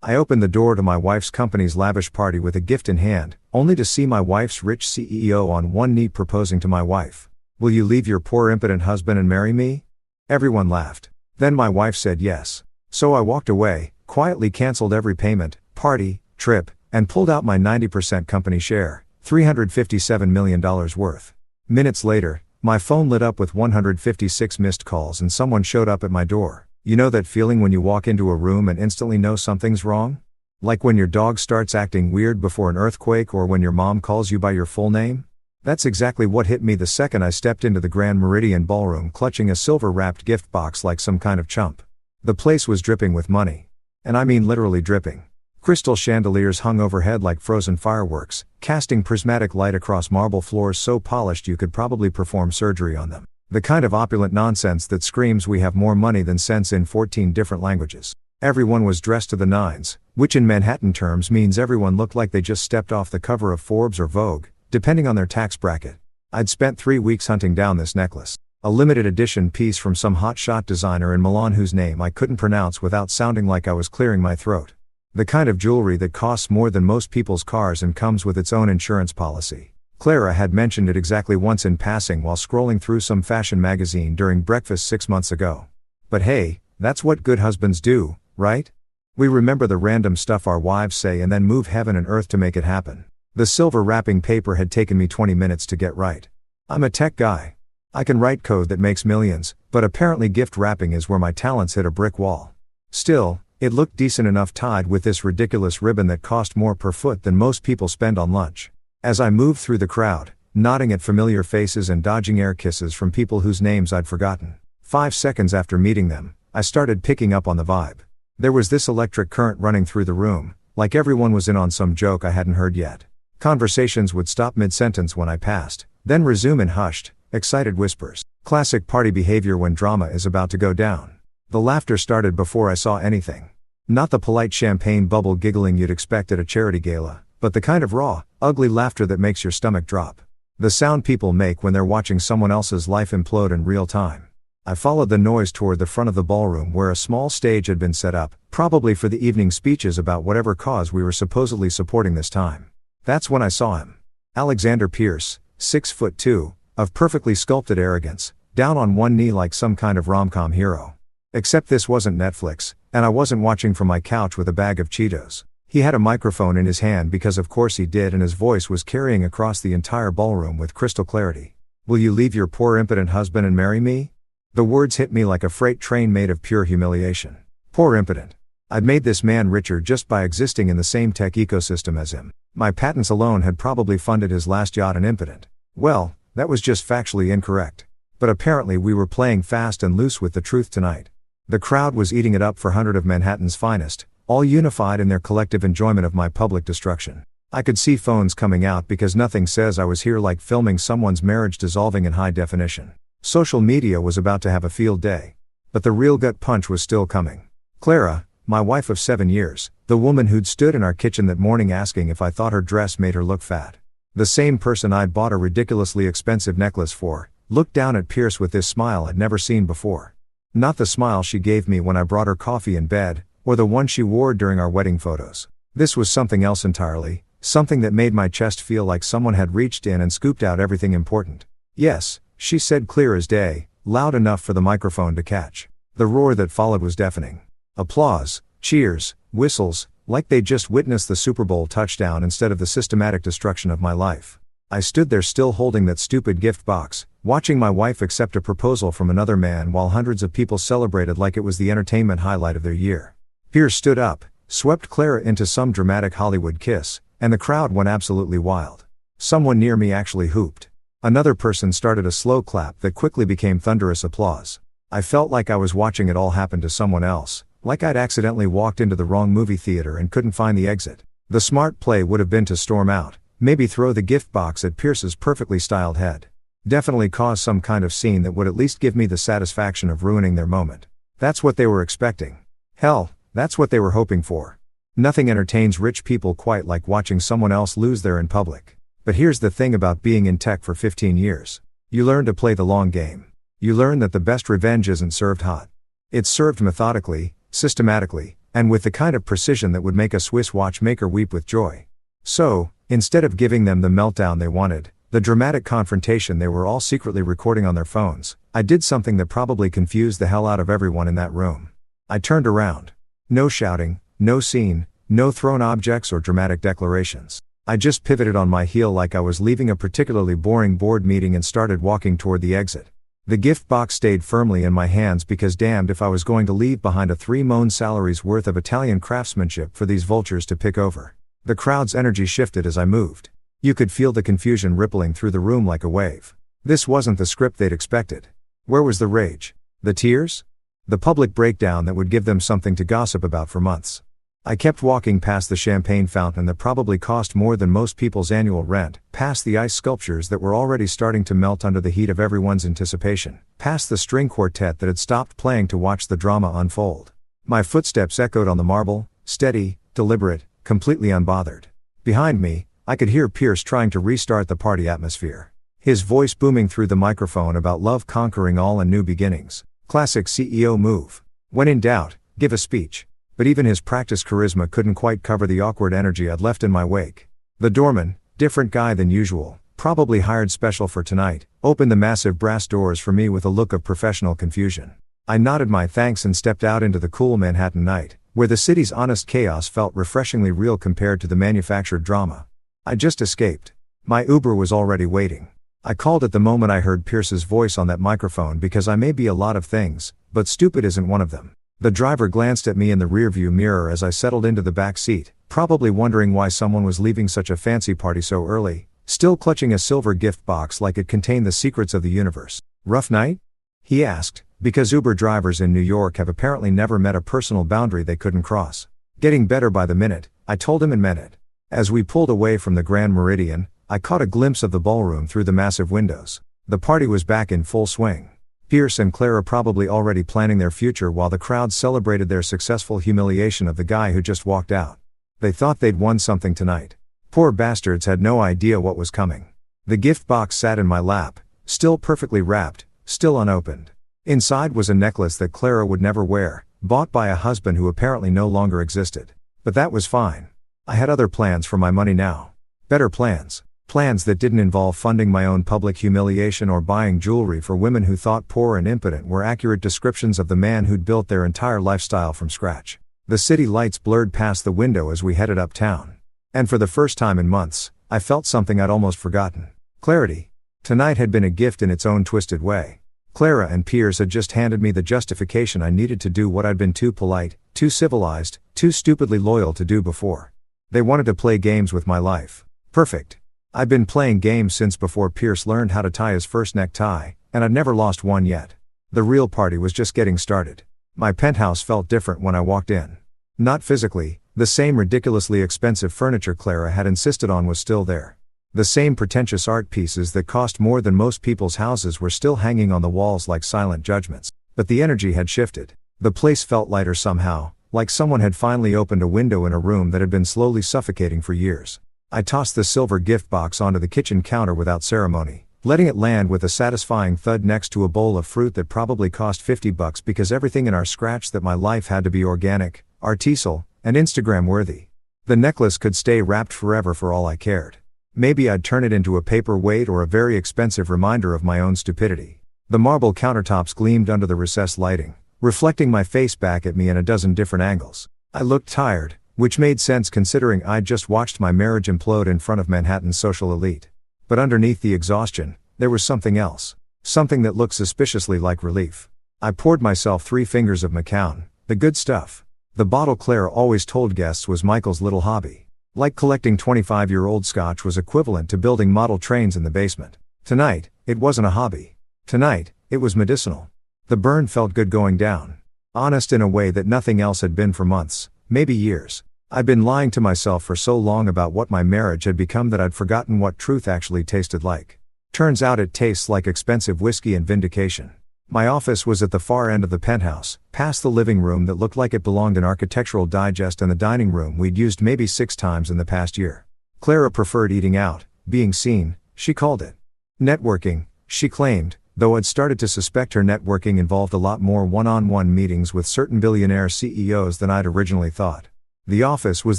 I opened the door to my wife's company's lavish party with a gift in hand, only to see my wife's rich CEO on one knee proposing to my wife. "Will you leave your poor impotent husband and marry me?" Everyone laughed. Then my wife said yes. So I walked away, quietly canceled every payment, party, trip, and pulled out my 90% company share, $357 million worth. Minutes later, my phone lit up with 156 missed calls and someone showed up at my door. You know that feeling when you walk into a room and instantly know something's wrong? Like when your dog starts acting weird before an earthquake or when your mom calls you by your full name? That's exactly what hit me the second I stepped into the Grand Meridian Ballroom clutching a silver-wrapped gift box like some kind of chump. The place was dripping with money. And I mean literally dripping. Crystal chandeliers hung overhead like frozen fireworks, casting prismatic light across marble floors so polished you could probably perform surgery on them. The kind of opulent nonsense that screams we have more money than sense in 14 different languages. Everyone was dressed to the nines, which in Manhattan terms means everyone looked like they just stepped off the cover of Forbes or Vogue, depending on their tax bracket. I'd spent 3 weeks hunting down this necklace. A limited edition piece from some hotshot designer in Milan whose name I couldn't pronounce without sounding like I was clearing my throat. The kind of jewelry that costs more than most people's cars and comes with its own insurance policy. Clara had mentioned it exactly once in passing while scrolling through some fashion magazine during breakfast 6 months ago. But hey, that's what good husbands do, right? We remember the random stuff our wives say and then move heaven and earth to make it happen. The silver wrapping paper had taken me 20 minutes to get right. I'm a tech guy. I can write code that makes millions, but apparently gift wrapping is where my talents hit a brick wall. Still, it looked decent enough tied with this ridiculous ribbon that cost more per foot than most people spend on lunch. As I moved through the crowd, nodding at familiar faces and dodging air kisses from people whose names I'd forgotten, 5 seconds after meeting them, I started picking up on the vibe. There was this electric current running through the room, like everyone was in on some joke I hadn't heard yet. Conversations would stop mid-sentence when I passed, then resume in hushed, excited whispers. Classic party behavior when drama is about to go down. The laughter started before I saw anything. Not the polite champagne bubble giggling you'd expect at a charity gala, but the kind of raw, ugly laughter that makes your stomach drop. The sound people make when they're watching someone else's life implode in real time. I followed the noise toward the front of the ballroom where a small stage had been set up, probably for the evening speeches about whatever cause we were supposedly supporting this time. That's when I saw him. Alexander Pierce, 6'2", of perfectly sculpted arrogance, down on one knee like some kind of rom-com hero. Except this wasn't Netflix, and I wasn't watching from my couch with a bag of Cheetos. He had a microphone in his hand because of course he did, and his voice was carrying across the entire ballroom with crystal clarity. "Will you leave your poor impotent husband and marry me?" The words hit me like a freight train made of pure humiliation. Poor impotent. I'd made this man richer just by existing in the same tech ecosystem as him. My patents alone had probably funded his last yacht and impotent. Well, that was just factually incorrect. But apparently we were playing fast and loose with the truth tonight. The crowd was eating it up for 100 of Manhattan's finest, all unified in their collective enjoyment of my public destruction. I could see phones coming out because nothing says I was here like filming someone's marriage dissolving in high definition. Social media was about to have a field day. But the real gut punch was still coming. Clara, my wife of 7 years, the woman who'd stood in our kitchen that morning asking if I thought her dress made her look fat. The same person I'd bought a ridiculously expensive necklace for, looked down at Pierce with this smile I'd never seen before. Not the smile she gave me when I brought her coffee in bed, or the one she wore during our wedding photos. This was something else entirely, something that made my chest feel like someone had reached in and scooped out everything important. "Yes," she said clear as day, loud enough for the microphone to catch. The roar that followed was deafening. Applause, cheers, whistles, like they'd just witnessed the Super Bowl touchdown instead of the systematic destruction of my life. I stood there still holding that stupid gift box, watching my wife accept a proposal from another man while hundreds of people celebrated like it was the entertainment highlight of their year. Pierce stood up, swept Clara into some dramatic Hollywood kiss, and the crowd went absolutely wild. Someone near me actually hooped. Another person started a slow clap that quickly became thunderous applause. I felt like I was watching it all happen to someone else, like I'd accidentally walked into the wrong movie theater and couldn't find the exit. The smart play would have been to storm out, maybe throw the gift box at Pierce's perfectly styled head. Definitely cause some kind of scene that would at least give me the satisfaction of ruining their moment. That's what they were expecting. Hell, that's what they were hoping for. Nothing entertains rich people quite like watching someone else lose there in public. But here's the thing about being in tech for 15 years. You learn to play the long game. You learn that the best revenge isn't served hot. It's served methodically, systematically, And with the kind of precision that would make a Swiss watchmaker weep with joy. So, instead of giving them the meltdown they wanted, the dramatic confrontation they were all secretly recording on their phones, I did something that probably confused the hell out of everyone in that room. I turned around. No shouting, no scene, no thrown objects or dramatic declarations. I just pivoted on my heel like I was leaving a particularly boring board meeting and started walking toward the exit. The gift box stayed firmly in my hands because damned if I was going to leave behind a 3 salaries worth of Italian craftsmanship for these vultures to pick over. The crowd's energy shifted as I moved. You could feel the confusion rippling through the room like a wave. This wasn't the script they'd expected. Where was the rage? The tears? The public breakdown that would give them something to gossip about for months. I kept walking past the champagne fountain that probably cost more than most people's annual rent, past the ice sculptures that were already starting to melt under the heat of everyone's anticipation, past the string quartet that had stopped playing to watch the drama unfold. My footsteps echoed on the marble, steady, deliberate, completely unbothered. Behind me, I could hear Pierce trying to restart the party atmosphere. His voice booming through the microphone about love conquering all and new beginnings. Classic CEO move. When in doubt, give a speech. But even his practiced charisma couldn't quite cover the awkward energy I'd left in my wake. The doorman, different guy than usual, probably hired special for tonight, opened the massive brass doors for me with a look of professional confusion. I nodded my thanks and stepped out into the cool Manhattan night, where the city's honest chaos felt refreshingly real compared to the manufactured drama. I just escaped. My Uber was already waiting. I called it the moment I heard Pierce's voice on that microphone because I may be a lot of things, but stupid isn't one of them. The driver glanced at me in the rearview mirror as I settled into the back seat, probably wondering why someone was leaving such a fancy party so early, still clutching a silver gift box like it contained the secrets of the universe. Rough night? He asked, because Uber drivers in New York have apparently never met a personal boundary they couldn't cross. Getting better by the minute, I told him and meant it. As we pulled away from the Grand Meridian, I caught a glimpse of the ballroom through the massive windows. The party was back in full swing. Pierce and Clara probably already planning their future while the crowd celebrated their successful humiliation of the guy who just walked out. They thought they'd won something tonight. Poor bastards had no idea what was coming. The gift box sat in my lap, still perfectly wrapped, still unopened. Inside was a necklace that Clara would never wear, bought by a husband who apparently no longer existed. But that was fine. I had other plans for my money now. Better plans. Plans that didn't involve funding my own public humiliation or buying jewelry for women who thought poor and impotent were accurate descriptions of the man who'd built their entire lifestyle from scratch. The city lights blurred past the window as we headed uptown. And for the first time in months, I felt something I'd almost forgotten. Clarity. Tonight had been a gift in its own twisted way. Clara and Pierce had just handed me the justification I needed to do what I'd been too polite, too civilized, too stupidly loyal to do before. They wanted to play games with my life. Perfect. I'd been playing games since before Pierce learned how to tie his first necktie, and I'd never lost one yet. The real party was just getting started. My penthouse felt different when I walked in. Not physically, the same ridiculously expensive furniture Clara had insisted on was still there. The same pretentious art pieces that cost more than most people's houses were still hanging on the walls like silent judgments. But the energy had shifted. The place felt lighter somehow, like someone had finally opened a window in a room that had been slowly suffocating for years. I tossed the silver gift box onto the kitchen counter without ceremony, letting it land with a satisfying thud next to a bowl of fruit that probably cost $50 because everything in our scratched that my life had to be organic, artisanal, and Instagram worthy. The necklace could stay wrapped forever for all I cared. Maybe I'd turn it into a paperweight or a very expensive reminder of my own stupidity. The marble countertops gleamed under the recessed lighting, reflecting my face back at me in a dozen different angles. I looked tired, which made sense considering I'd just watched my marriage implode in front of Manhattan's social elite. But underneath the exhaustion, there was something else. Something that looked suspiciously like relief. I poured myself 3 fingers of Macallan, the good stuff. The bottle Claire always told guests was Michael's little hobby. Like collecting 25-year-old scotch was equivalent to building model trains in the basement. Tonight, it wasn't a hobby. Tonight, it was medicinal. The burn felt good going down. Honest in a way that nothing else had been for months, maybe years. I'd been lying to myself for so long about what my marriage had become that I'd forgotten what truth actually tasted like. Turns out it tastes like expensive whiskey and vindication. My office was at the far end of the penthouse, past the living room that looked like it belonged in Architectural Digest and the dining room we'd used maybe 6 times in the past year. Clara preferred eating out, being seen, she called it. Networking, she claimed, though I'd started to suspect her networking involved a lot more one-on-one meetings with certain billionaire CEOs than I'd originally thought. The office was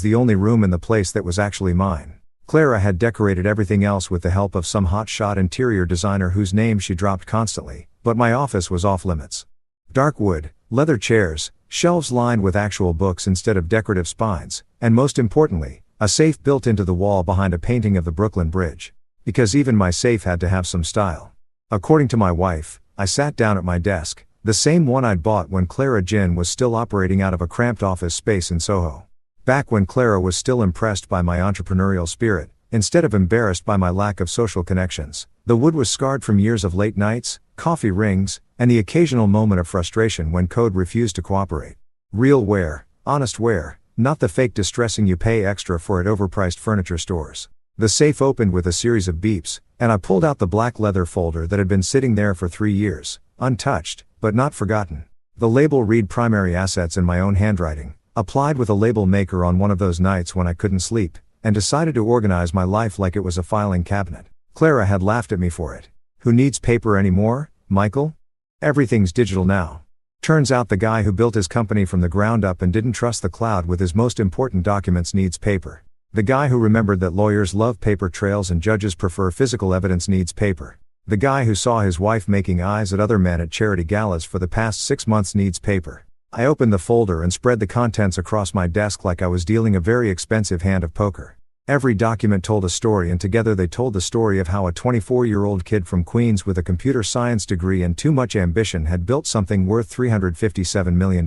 the only room in the place that was actually mine. Clara had decorated everything else with the help of some hotshot interior designer whose name she dropped constantly, but my office was off limits. Dark wood, leather chairs, shelves lined with actual books instead of decorative spines, and most importantly, a safe built into the wall behind a painting of the Brooklyn Bridge. Because even my safe had to have some style. According to my wife, I sat down at my desk, the same one I'd bought when Clara Jin was still operating out of a cramped office space in Soho. Back when Clara was still impressed by my entrepreneurial spirit, instead of embarrassed by my lack of social connections. The wood was scarred from years of late nights, coffee rings, and the occasional moment of frustration when code refused to cooperate. Real wear, honest wear, not the fake distressing you pay extra for at overpriced furniture stores. The safe opened with a series of beeps, and I pulled out the black leather folder that had been sitting there for 3 years, untouched, but not forgotten. The label read primary assets in my own handwriting, applied with a label maker on one of those nights when I couldn't sleep, and decided to organize my life like it was a filing cabinet. Clara had laughed at me for it. Who needs paper anymore, Michael? Everything's digital now. Turns out the guy who built his company from the ground up and didn't trust the cloud with his most important documents needs paper. The guy who remembered that lawyers love paper trails and judges prefer physical evidence needs paper. The guy who saw his wife making eyes at other men at charity galas for the past 6 months needs paper. I opened the folder and spread the contents across my desk like I was dealing a very expensive hand of poker. Every document told a story, and together they told the story of how a 24-year-old kid from Queens with a computer science degree and too much ambition had built something worth $357 million.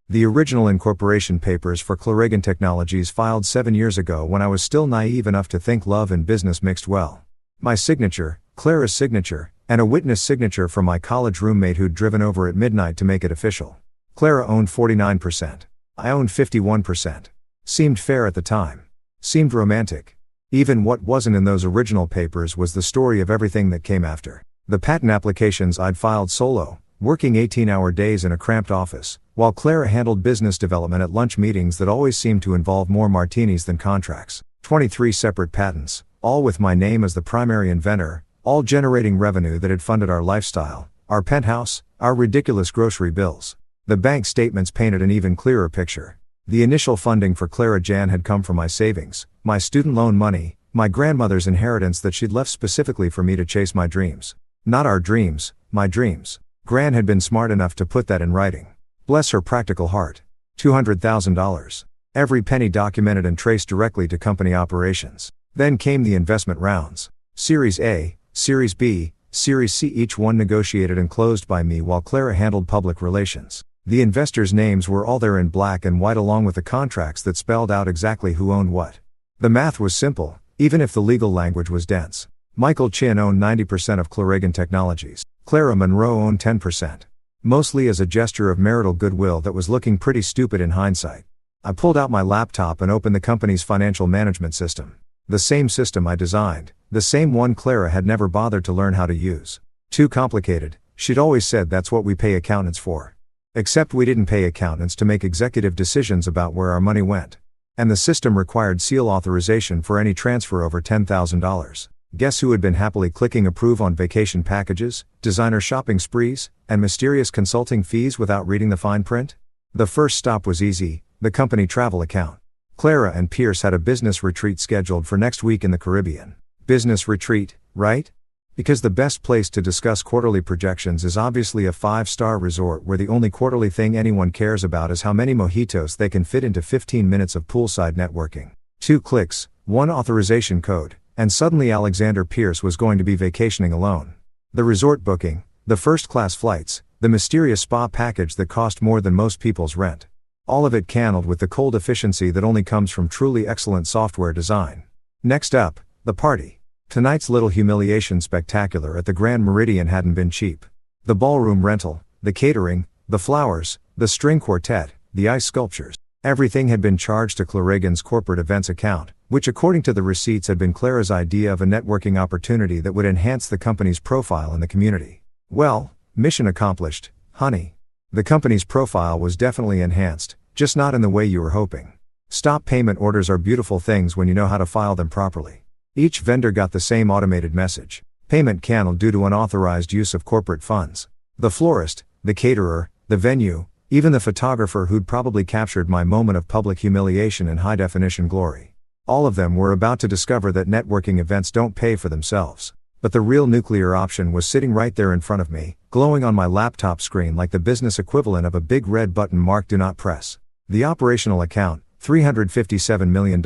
The original incorporation papers for Clarigan Technologies filed 7 years ago when I was still naive enough to think love and business mixed well. My signature, Clara's signature, and a witness signature from my college roommate who'd driven over at midnight to make it official. Clara owned 49%. I owned 51%. Seemed fair at the time. Seemed romantic. Even what wasn't in those original papers was the story of everything that came after. The patent applications I'd filed solo, working 18-hour days in a cramped office, while Clara handled business development at lunch meetings that always seemed to involve more martinis than contracts. 23 separate patents, all with my name as the primary inventor, all generating revenue that had funded our lifestyle, our penthouse, our ridiculous grocery bills. The bank statements painted an even clearer picture. The initial funding for Clara Jan had come from my savings, my student loan money, my grandmother's inheritance that she'd left specifically for me to chase my dreams. Not our dreams, my dreams. Gran had been smart enough to put that in writing. Bless her practical heart. $200,000. Every penny documented and traced directly to company operations. Then came the investment rounds. Series A, Series B, Series C, each one negotiated and closed by me while Clara handled public relations. The investors' names were all there in black and white along with the contracts that spelled out exactly who owned what. The math was simple, even if the legal language was dense. Michael Chin owned 90% of Clarigan Technologies. Clara Monroe owned 10%. Mostly as a gesture of marital goodwill that was looking pretty stupid in hindsight. I pulled out my laptop and opened the company's financial management system. The same system I designed, the same one Clara had never bothered to learn how to use. Too complicated, she'd always said that's what we pay accountants for. Except we didn't pay accountants to make executive decisions about where our money went. And the system required seal authorization for any transfer over $10,000. Guess who had been happily clicking approve on vacation packages, designer shopping sprees, and mysterious consulting fees without reading the fine print? The first stop was easy, the company travel account. Clara and Pierce had a business retreat scheduled for next week in the Caribbean. Business retreat, right? Because the best place to discuss quarterly projections is obviously a 5-star resort where the only quarterly thing anyone cares about is how many mojitos they can fit into 15 minutes of poolside networking. 2 clicks, 1 authorization code, and suddenly Alexander Pierce was going to be vacationing alone. The resort booking, the first-class flights, the mysterious spa package that cost more than most people's rent. All of it canned with the cold efficiency that only comes from truly excellent software design. Next up, the party. Tonight's little humiliation spectacular at the Grand Meridian hadn't been cheap. The ballroom rental, the catering, the flowers, the string quartet, the ice sculptures. Everything had been charged to Clarigan's corporate events account, which according to the receipts had been Clara's idea of a networking opportunity that would enhance the company's profile in the community. Well, mission accomplished, honey. The company's profile was definitely enhanced, just not in the way you were hoping. Stop payment orders are beautiful things when you know how to file them properly. Each vendor got the same automated message. Payment canceled due to unauthorized use of corporate funds. The florist, the caterer, the venue, even the photographer who'd probably captured my moment of public humiliation in high-definition glory. All of them were about to discover that networking events don't pay for themselves. But the real nuclear option was sitting right there in front of me, glowing on my laptop screen like the business equivalent of a big red button marked "Do Not Press." The operational account, $357 million,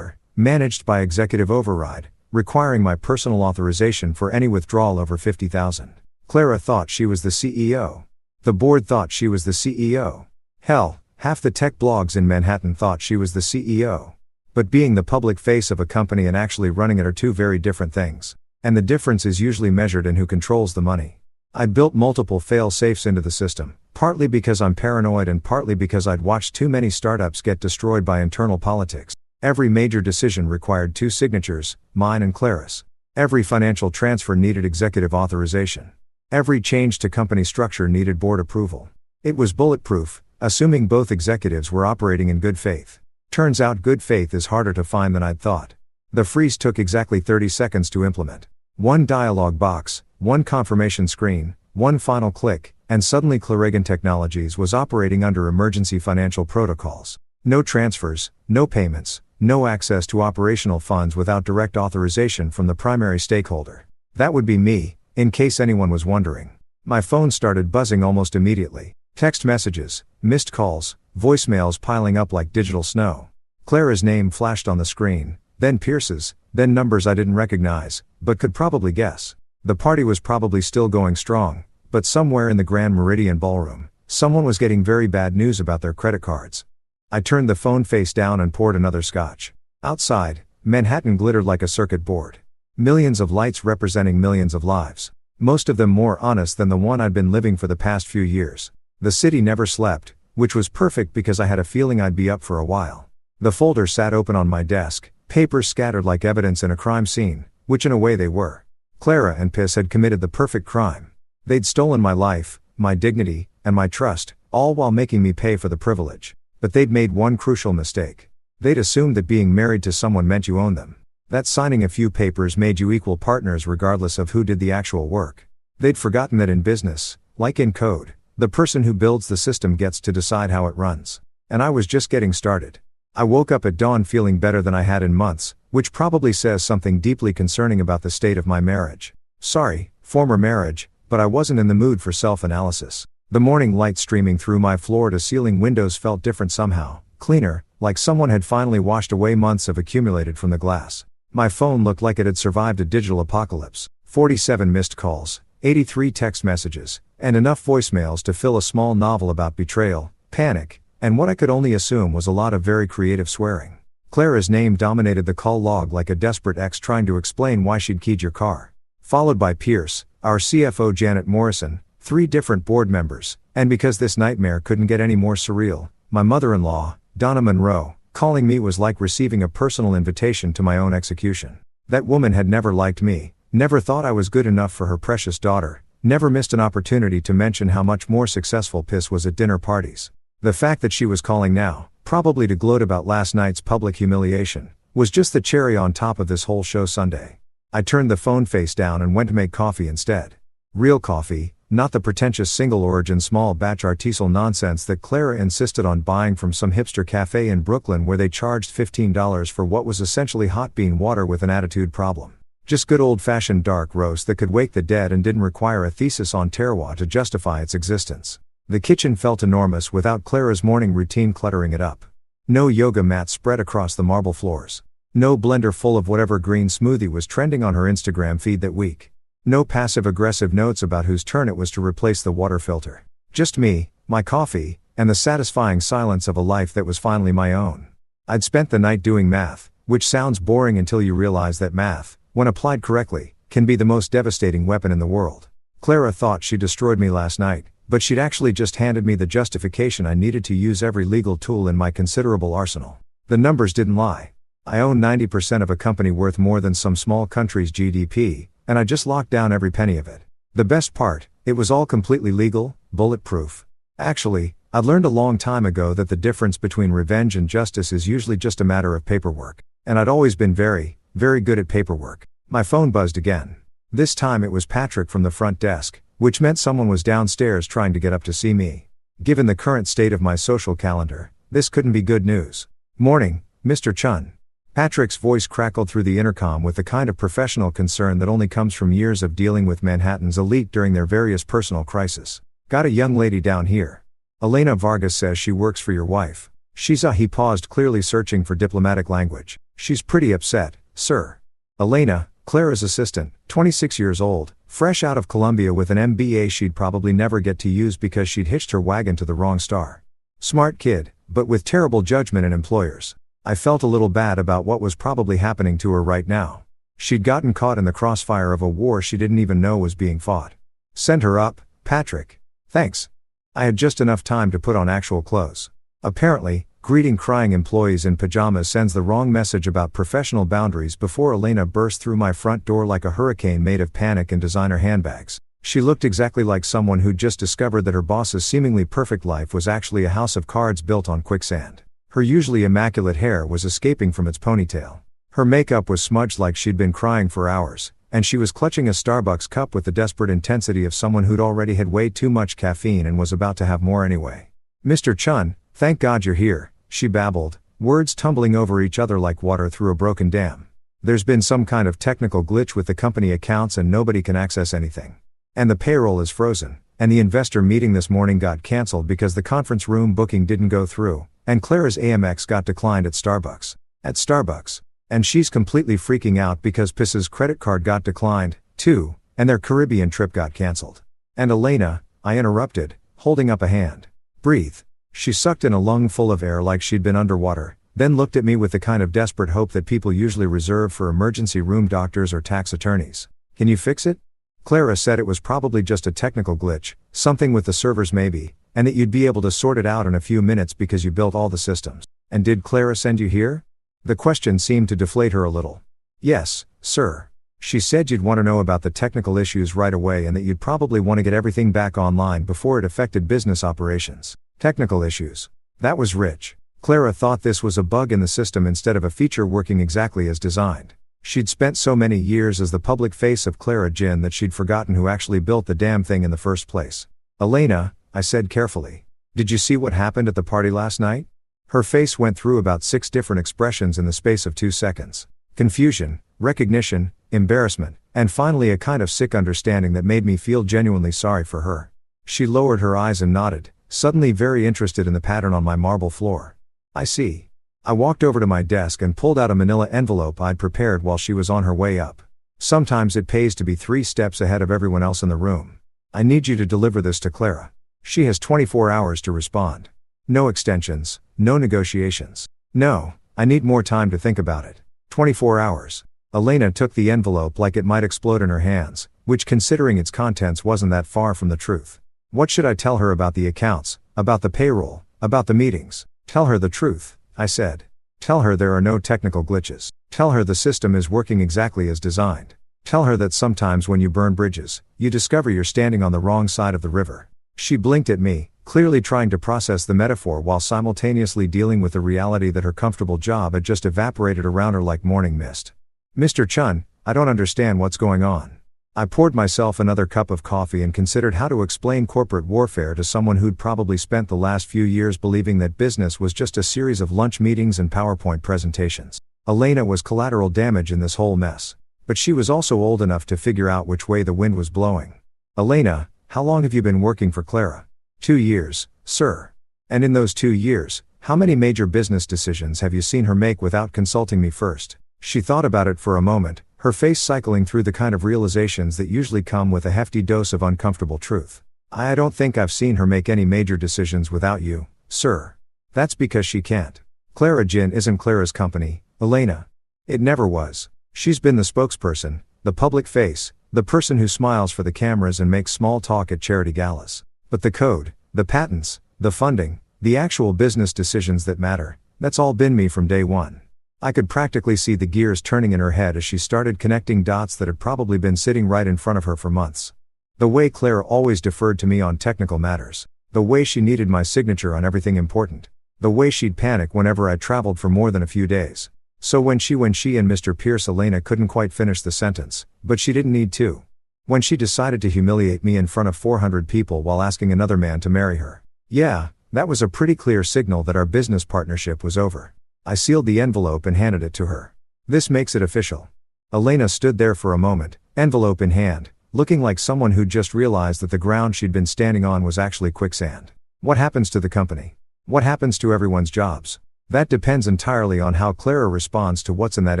managed by executive override, requiring my personal authorization for any withdrawal over $50,000. Clara thought she was the CEO. The board thought she was the CEO. Hell, half the tech blogs in Manhattan thought she was the CEO. But being the public face of a company and actually running it are two very different things. And the difference is usually measured in who controls the money. I built multiple fail-safes into the system, partly because I'm paranoid and partly because I'd watched too many startups get destroyed by internal politics. Every major decision required two signatures, mine and Clara's. Every financial transfer needed executive authorization. Every change to company structure needed board approval. It was bulletproof, assuming both executives were operating in good faith. Turns out good faith is harder to find than I'd thought. The freeze took exactly 30 seconds to implement. One dialog box, one confirmation screen, one final click, and suddenly Clarigan Technologies was operating under emergency financial protocols. No transfers, no payments, no access to operational funds without direct authorization from the primary stakeholder. That would be me, in case anyone was wondering. My phone started buzzing almost immediately. Text messages, missed calls, voicemails piling up like digital snow. Clara's name flashed on the screen, then Pierce's, then numbers I didn't recognize, but could probably guess. The party was probably still going strong, but somewhere in the Grand Meridian Ballroom, someone was getting very bad news about their credit cards. I turned the phone face down and poured another scotch. Outside, Manhattan glittered like a circuit board. Millions of lights representing millions of lives. Most of them more honest than the one I'd been living for the past few years. The city never slept, which was perfect because I had a feeling I'd be up for a while. The folder sat open on my desk, papers scattered like evidence in a crime scene, which in a way they were. Clara and Piss had committed the perfect crime. They'd stolen my life, my dignity, and my trust, all while making me pay for the privilege. But they'd made one crucial mistake. They'd assumed that being married to someone meant you owned them. That signing a few papers made you equal partners regardless of who did the actual work. They'd forgotten that in business, like in code, the person who builds the system gets to decide how it runs. And I was just getting started. I woke up at dawn feeling better than I had in months, which probably says something deeply concerning about the state of my marriage. Sorry, former marriage, but I wasn't in the mood for self-analysis. The morning light streaming through my floor-to-ceiling windows felt different somehow, cleaner, like someone had finally washed away months of accumulated from the glass. My phone looked like it had survived a digital apocalypse. 47 missed calls, 83 text messages, and enough voicemails to fill a small novel about betrayal, panic, and what I could only assume was a lot of very creative swearing. Clara's name dominated the call log like a desperate ex trying to explain why she'd keyed your car. Followed by Pierce, our CFO Janet Morrison, 3 different board members, and because this nightmare couldn't get any more surreal, my mother-in-law, Donna Monroe. Calling me was like receiving a personal invitation to my own execution. That woman had never liked me, never thought I was good enough for her precious daughter, never missed an opportunity to mention how much more successful Piss was at dinner parties. The fact that she was calling now, probably to gloat about last night's public humiliation, was just the cherry on top of this whole show Sunday. I turned the phone face down and went to make coffee instead. Real coffee, not the pretentious single-origin small-batch artisanal nonsense that Clara insisted on buying from some hipster cafe in Brooklyn where they charged $15 for what was essentially hot bean water with an attitude problem. Just good old-fashioned dark roast that could wake the dead and didn't require a thesis on terroir to justify its existence. The kitchen felt enormous without Clara's morning routine cluttering it up. No yoga mat spread across the marble floors. No blender full of whatever green smoothie was trending on her Instagram feed that week. No passive-aggressive notes about whose turn it was to replace the water filter. Just me, my coffee, and the satisfying silence of a life that was finally my own. I'd spent the night doing math, which sounds boring until you realize that math, when applied correctly, can be the most devastating weapon in the world. Clara thought she destroyed me last night, but she'd actually just handed me the justification I needed to use every legal tool in my considerable arsenal. The numbers didn't lie. I own 90% of a company worth more than some small country's GDP, and I just locked down every penny of it. The best part, it was all completely legal, bulletproof. Actually, I'd learned a long time ago that the difference between revenge and justice is usually just a matter of paperwork. And I'd always been very, very good at paperwork. My phone buzzed again. This time it was Patrick from the front desk, which meant someone was downstairs trying to get up to see me. Given the current state of my social calendar, this couldn't be good news. Morning, Mr. Chun. Patrick's voice crackled through the intercom with the kind of professional concern that only comes from years of dealing with Manhattan's elite during their various personal crises. Got a young lady down here. Elena Vargas says she works for your wife. He paused, clearly searching for diplomatic language. She's pretty upset, sir. Elena, Clara's assistant, 26 years old, fresh out of Columbia with an MBA she'd probably never get to use because she'd hitched her wagon to the wrong star. Smart kid, but with terrible judgment in employers. I felt a little bad about what was probably happening to her right now. She'd gotten caught in the crossfire of a war she didn't even know was being fought. Send her up, Patrick. Thanks. I had just enough time to put on actual clothes. Apparently, greeting crying employees in pajamas sends the wrong message about professional boundaries before Elena burst through my front door like a hurricane made of panic and designer handbags. She looked exactly like someone who'd just discovered that her boss's seemingly perfect life was actually a house of cards built on quicksand. Her usually immaculate hair was escaping from its ponytail. Her makeup was smudged like she'd been crying for hours, and she was clutching a Starbucks cup with the desperate intensity of someone who'd already had way too much caffeine and was about to have more anyway. Mr. Chun, thank God you're here, she babbled, words tumbling over each other like water through a broken dam. There's been some kind of technical glitch with the company accounts and nobody can access anything. And the payroll is frozen, and the investor meeting this morning got cancelled because the conference room booking didn't go through, and Clara's Amex got declined at Starbucks. And she's completely freaking out because Piss's credit card got declined, too, and their Caribbean trip got cancelled. And Elena, I interrupted, holding up a hand. Breathe. She sucked in a lung full of air like she'd been underwater, then looked at me with the kind of desperate hope that people usually reserve for emergency room doctors or tax attorneys. Can you fix it? Clara said it was probably just a technical glitch, something with the servers maybe, and that you'd be able to sort it out in a few minutes because you built all the systems. And did Clara send you here? The question seemed to deflate her a little. Yes, sir. She said you'd want to know about the technical issues right away and that you'd probably want to get everything back online before it affected business operations. Technical issues. That was rich. Clara thought this was a bug in the system instead of a feature working exactly as designed. She'd spent so many years as the public face of Clara Jin that she'd forgotten who actually built the damn thing in the first place. Elena, I said carefully. Did you see what happened at the party last night? Her face went through about 6 different expressions in the space of 2 seconds. Confusion, recognition, embarrassment, and finally a kind of sick understanding that made me feel genuinely sorry for her. She lowered her eyes and nodded, suddenly very interested in the pattern on my marble floor. I see. I walked over to my desk and pulled out a manila envelope I'd prepared while she was on her way up. Sometimes it pays to be 3 steps ahead of everyone else in the room. I need you to deliver this to Clara. She has 24 hours to respond. No extensions, no negotiations. No, I need more time to think about it. 24 hours. Elena took the envelope like it might explode in her hands, which considering its contents wasn't that far from the truth. What should I tell her about the accounts, about the payroll, about the meetings? Tell her the truth, I said. Tell her there are no technical glitches. Tell her the system is working exactly as designed. Tell her that sometimes when you burn bridges, you discover you're standing on the wrong side of the river. She blinked at me, clearly trying to process the metaphor while simultaneously dealing with the reality that her comfortable job had just evaporated around her like morning mist. Mr. Chun, I don't understand what's going on. I poured myself another cup of coffee and considered how to explain corporate warfare to someone who'd probably spent the last few years believing that business was just a series of lunch meetings and PowerPoint presentations. Elena was collateral damage in this whole mess. But she was also old enough to figure out which way the wind was blowing. Elena, how long have you been working for Clara? 2 years, sir. And in those 2 years, how many major business decisions have you seen her make without consulting me first? She thought about it for a moment, her face cycling through the kind of realizations that usually come with a hefty dose of uncomfortable truth. I don't think I've seen her make any major decisions without you, sir. That's because she can't. Clara Jin isn't Clara's company, Elena. It never was. She's been the spokesperson, the public face, the person who smiles for the cameras and makes small talk at charity galas. But the code, the patents, the funding, the actual business decisions that matter, that's all been me from day one. I could practically see the gears turning in her head as she started connecting dots that had probably been sitting right in front of her for months. The way Clara always deferred to me on technical matters. The way she needed my signature on everything important. The way she'd panic whenever I traveled for more than a few days. So when she and Mr. Pierce Elena couldn't quite finish the sentence, but she didn't need to. When she decided to humiliate me in front of 400 people while asking another man to marry her. Yeah, that was a pretty clear signal that our business partnership was over. I sealed the envelope and handed it to her. This makes it official. Elena stood there for a moment, envelope in hand, looking like someone who'd just realized that the ground she'd been standing on was actually quicksand. What happens to the company? What happens to everyone's jobs? That depends entirely on how Clara responds to what's in that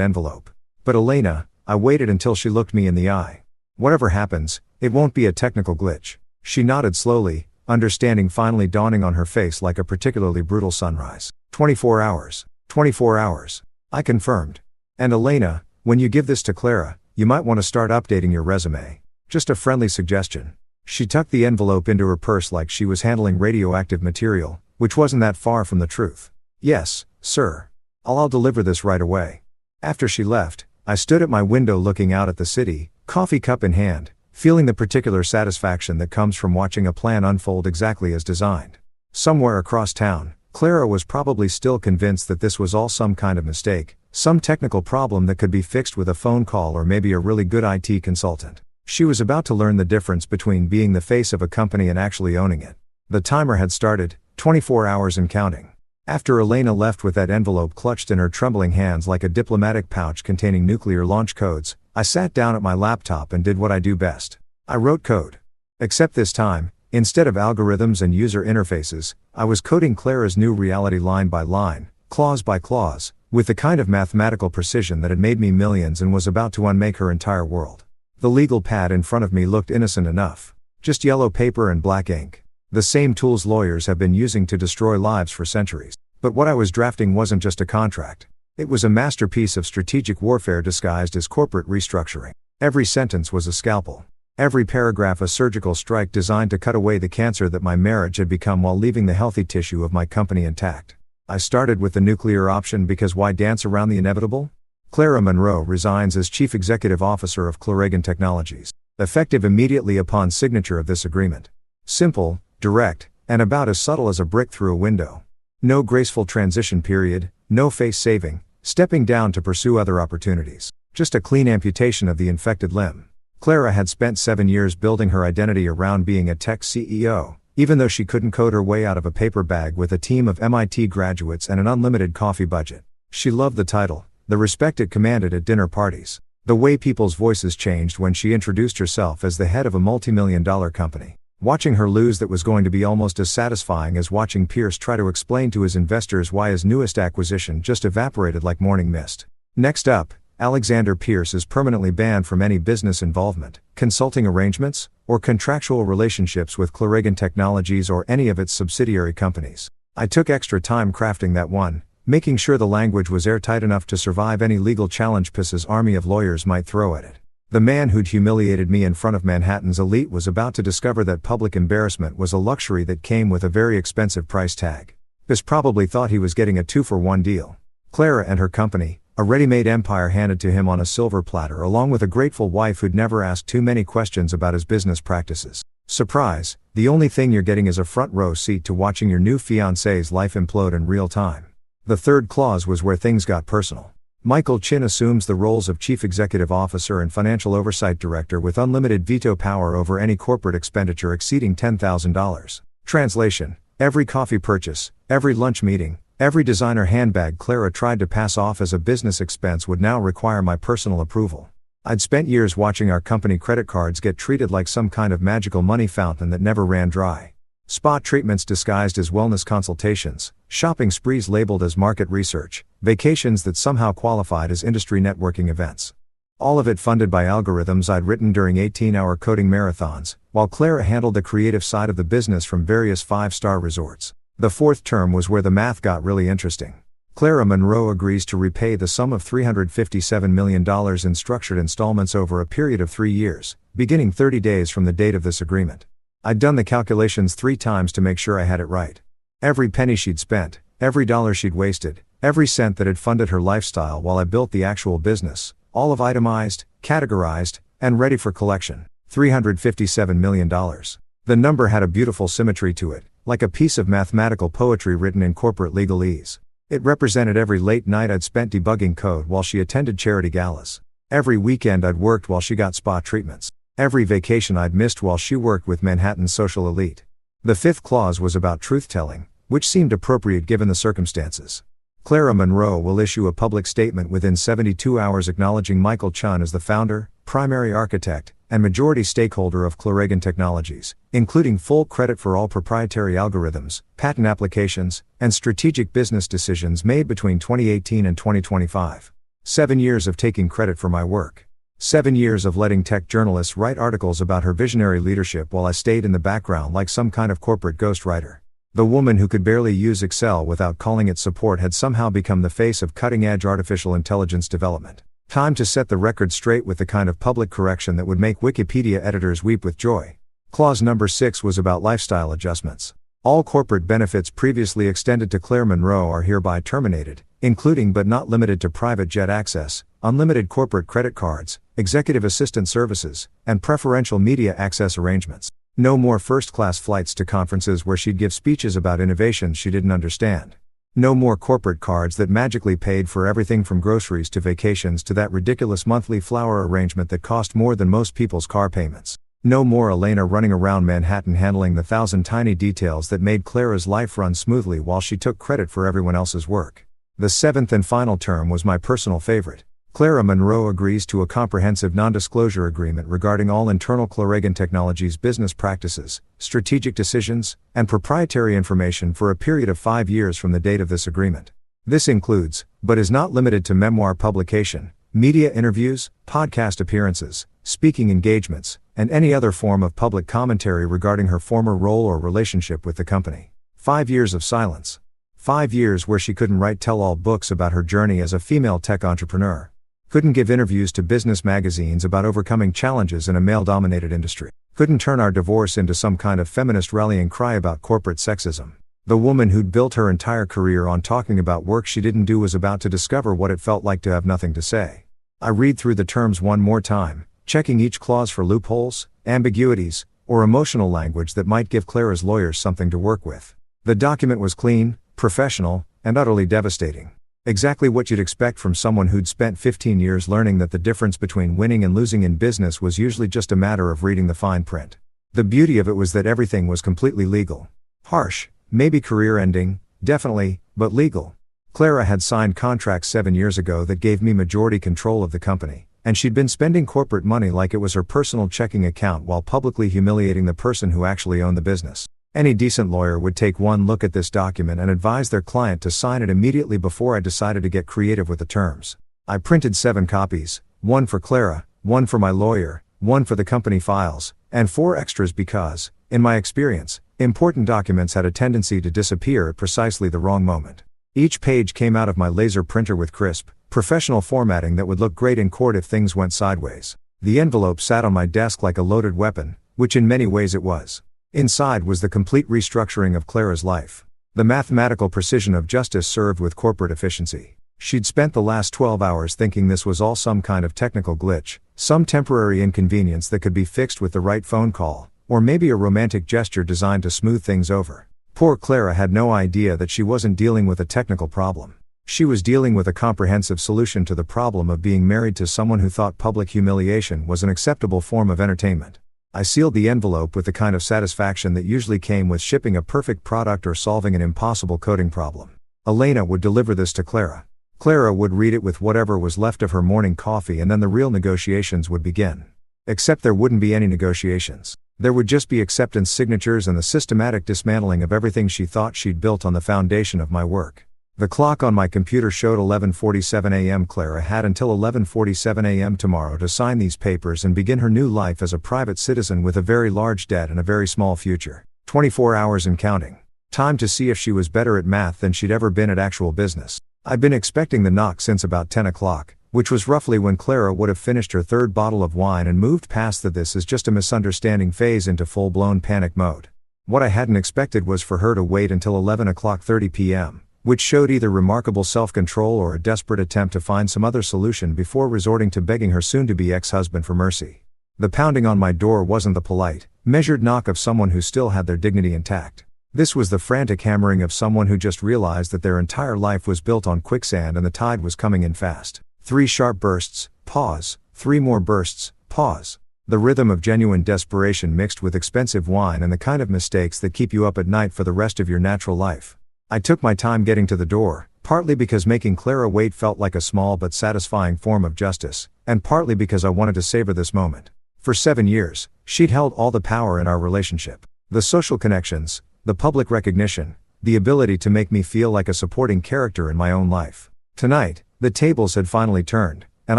envelope. But Elena, I waited until she looked me in the eye. Whatever happens, it won't be a technical glitch. She nodded slowly, understanding finally dawning on her face like a particularly brutal sunrise. 24 hours. 24 hours. I confirmed. And Elena, when you give this to Clara, you might want to start updating your resume. Just a friendly suggestion. She tucked the envelope into her purse like she was handling radioactive material, which wasn't that far from the truth. Yes, sir. I'll deliver this right away. After she left, I stood at my window looking out at the city, coffee cup in hand, feeling the particular satisfaction that comes from watching a plan unfold exactly as designed. Somewhere across town, Clara was probably still convinced that this was all some kind of mistake, some technical problem that could be fixed with a phone call or maybe a really good IT consultant. She was about to learn the difference between being the face of a company and actually owning it. The timer had started, 24 hours and counting. After Elena left with that envelope clutched in her trembling hands like a diplomatic pouch containing nuclear launch codes, I sat down at my laptop and did what I do best. I wrote code. Except this time, instead of algorithms and user interfaces, I was coding Clara's new reality line by line, clause by clause, with the kind of mathematical precision that had made me millions and was about to unmake her entire world. The legal pad in front of me looked innocent enough. Just yellow paper and black ink. The same tools lawyers have been using to destroy lives for centuries. But what I was drafting wasn't just a contract. It was a masterpiece of strategic warfare disguised as corporate restructuring. Every sentence was a scalpel. Every paragraph a surgical strike designed to cut away the cancer that my marriage had become while leaving the healthy tissue of my company intact. I started with the nuclear option because why dance around the inevitable? Clara Monroe resigns as Chief Executive Officer of Clarigen Technologies, effective immediately upon signature of this agreement. Simple, direct, and about as subtle as a brick through a window. No graceful transition period, no face saving, stepping down to pursue other opportunities. Just a clean amputation of the infected limb. Clara had spent 7 years building her identity around being a tech CEO, even though she couldn't code her way out of a paper bag with a team of MIT graduates and an unlimited coffee budget. She loved the title, the respect it commanded at dinner parties, the way people's voices changed when she introduced herself as the head of a multi-million-dollar company. Watching her lose that was going to be almost as satisfying as watching Pierce try to explain to his investors why his newest acquisition just evaporated like morning mist. Next up, Alexander Pierce is permanently banned from any business involvement, consulting arrangements, or contractual relationships with Clarigen Technologies or any of its subsidiary companies. I took extra time crafting that one, making sure the language was airtight enough to survive any legal challenge Pierce's army of lawyers might throw at it. The man who'd humiliated me in front of Manhattan's elite was about to discover that public embarrassment was a luxury that came with a very expensive price tag. Pierce probably thought he was getting a 2-for-1 deal. Clara and her company, a ready-made empire handed to him on a silver platter along with a grateful wife who'd never asked too many questions about his business practices. Surprise, the only thing you're getting is a front row seat to watching your new fiancé's life implode in real time. The third clause was where things got personal. Michael Chin assumes the roles of Chief Executive Officer and Financial Oversight Director with unlimited veto power over any corporate expenditure exceeding $10,000. Translation: every coffee purchase, every lunch meeting, every designer handbag Clara tried to pass off as a business expense would now require my personal approval. I'd spent years watching our company credit cards get treated like some kind of magical money fountain that never ran dry. Spa treatments disguised as wellness consultations, shopping sprees labeled as market research, vacations that somehow qualified as industry networking events. All of it funded by algorithms I'd written during 18-hour coding marathons, while Clara handled the creative side of the business from various 5-star resorts. The fourth term was where the math got really interesting. Clara Monroe agrees to repay the sum of $357 million in structured installments over a period of 3 years, beginning 30 days from the date of this agreement. I'd done the calculations 3 times to make sure I had it right. Every penny she'd spent, every dollar she'd wasted, every cent that had funded her lifestyle while I built the actual business, all of itemized, categorized, and ready for collection. $357 million. The number had a beautiful symmetry to it, like a piece of mathematical poetry written in corporate legalese. It represented every late night I'd spent debugging code while she attended charity galas. Every weekend I'd worked while she got spa treatments. Every vacation I'd missed while she worked with Manhattan's social elite. The fifth clause was about truth-telling, which seemed appropriate given the circumstances. Clara Monroe will issue a public statement within 72 hours acknowledging Michael Chun as the founder, primary architect, and majority stakeholder of Clarigen Technologies, including full credit for all proprietary algorithms, patent applications, and strategic business decisions made between 2018 and 2025. 7 years of taking credit for my work. 7 years of letting tech journalists write articles about her visionary leadership while I stayed in the background like some kind of corporate ghostwriter. The woman who could barely use Excel without calling it support had somehow become the face of cutting-edge artificial intelligence development. Time to set the record straight with the kind of public correction that would make Wikipedia editors weep with joy. Clause number 6 was about lifestyle adjustments. All corporate benefits previously extended to Claire Monroe are hereby terminated, including but not limited to private jet access, unlimited corporate credit cards, executive assistant services, and preferential media access arrangements. No more first-class flights to conferences where she'd give speeches about innovations she didn't understand. No more corporate cards that magically paid for everything from groceries to vacations to that ridiculous monthly flower arrangement that cost more than most people's car payments. No more Elena running around Manhattan handling the 1,000 tiny details that made Clara's life run smoothly while she took credit for everyone else's work. The seventh and final term was my personal favorite. Clara Monroe agrees to a comprehensive non-disclosure agreement regarding all internal Clarigen Technologies business practices, strategic decisions, and proprietary information for a period of 5 years from the date of this agreement. This includes, but is not limited to memoir publication, media interviews, podcast appearances, speaking engagements, and any other form of public commentary regarding her former role or relationship with the company. 5 years of silence. 5 years where she couldn't write tell-all books about her journey as a female tech entrepreneur. Couldn't give interviews to business magazines about overcoming challenges in a male-dominated industry. Couldn't turn our divorce into some kind of feminist rallying cry about corporate sexism. The woman who'd built her entire career on talking about work she didn't do was about to discover what it felt like to have nothing to say. I read through the terms one more time, checking each clause for loopholes, ambiguities, or emotional language that might give Clara's lawyers something to work with. The document was clean, professional, and utterly devastating. Exactly what you'd expect from someone who'd spent 15 years learning that the difference between winning and losing in business was usually just a matter of reading the fine print. The beauty of it was that everything was completely legal. Harsh, maybe career-ending, definitely, but legal. Clara had signed contracts 7 years ago that gave me majority control of the company, and she'd been spending corporate money like it was her personal checking account while publicly humiliating the person who actually owned the business. Any decent lawyer would take one look at this document and advise their client to sign it immediately before I decided to get creative with the terms. I printed 7 copies, 1 for Clara, 1 for my lawyer, 1 for the company files, and 4 extras because, in my experience, important documents had a tendency to disappear at precisely the wrong moment. Each page came out of my laser printer with crisp, professional formatting that would look great in court if things went sideways. The envelope sat on my desk like a loaded weapon, which in many ways it was. Inside was the complete restructuring of Clara's life. The mathematical precision of justice served with corporate efficiency. She'd spent the last 12 hours thinking this was all some kind of technical glitch, some temporary inconvenience that could be fixed with the right phone call, or maybe a romantic gesture designed to smooth things over. Poor Clara had no idea that she wasn't dealing with a technical problem. She was dealing with a comprehensive solution to the problem of being married to someone who thought public humiliation was an acceptable form of entertainment. I sealed the envelope with the kind of satisfaction that usually came with shipping a perfect product or solving an impossible coding problem. Elena would deliver this to Clara. Clara would read it with whatever was left of her morning coffee and then the real negotiations would begin. Except there wouldn't be any negotiations. There would just be acceptance signatures and the systematic dismantling of everything she thought she'd built on the foundation of my work. The clock on my computer showed 11:47 a.m. Clara had until 11:47 a.m. tomorrow to sign these papers and begin her new life as a private citizen with a very large debt and a very small future. 24 hours and counting. Time to see if she was better at math than she'd ever been at actual business. I'd been expecting the knock since about 10 o'clock, which was roughly when Clara would have finished her 3rd bottle of wine and moved past the "this is just a misunderstanding" phase into full-blown panic mode. What I hadn't expected was for her to wait until 11:30 p.m. which showed either remarkable self-control or a desperate attempt to find some other solution before resorting to begging her soon-to-be ex-husband for mercy. The pounding on my door wasn't the polite, measured knock of someone who still had their dignity intact. This was the frantic hammering of someone who just realized that their entire life was built on quicksand and the tide was coming in fast. 3 sharp bursts, pause, 3 more bursts, pause. The rhythm of genuine desperation mixed with expensive wine and the kind of mistakes that keep you up at night for the rest of your natural life. I took my time getting to the door, partly because making Clara wait felt like a small but satisfying form of justice, and partly because I wanted to savor this moment. For 7 years, she'd held all the power in our relationship. The social connections, the public recognition, the ability to make me feel like a supporting character in my own life. Tonight, the tables had finally turned, and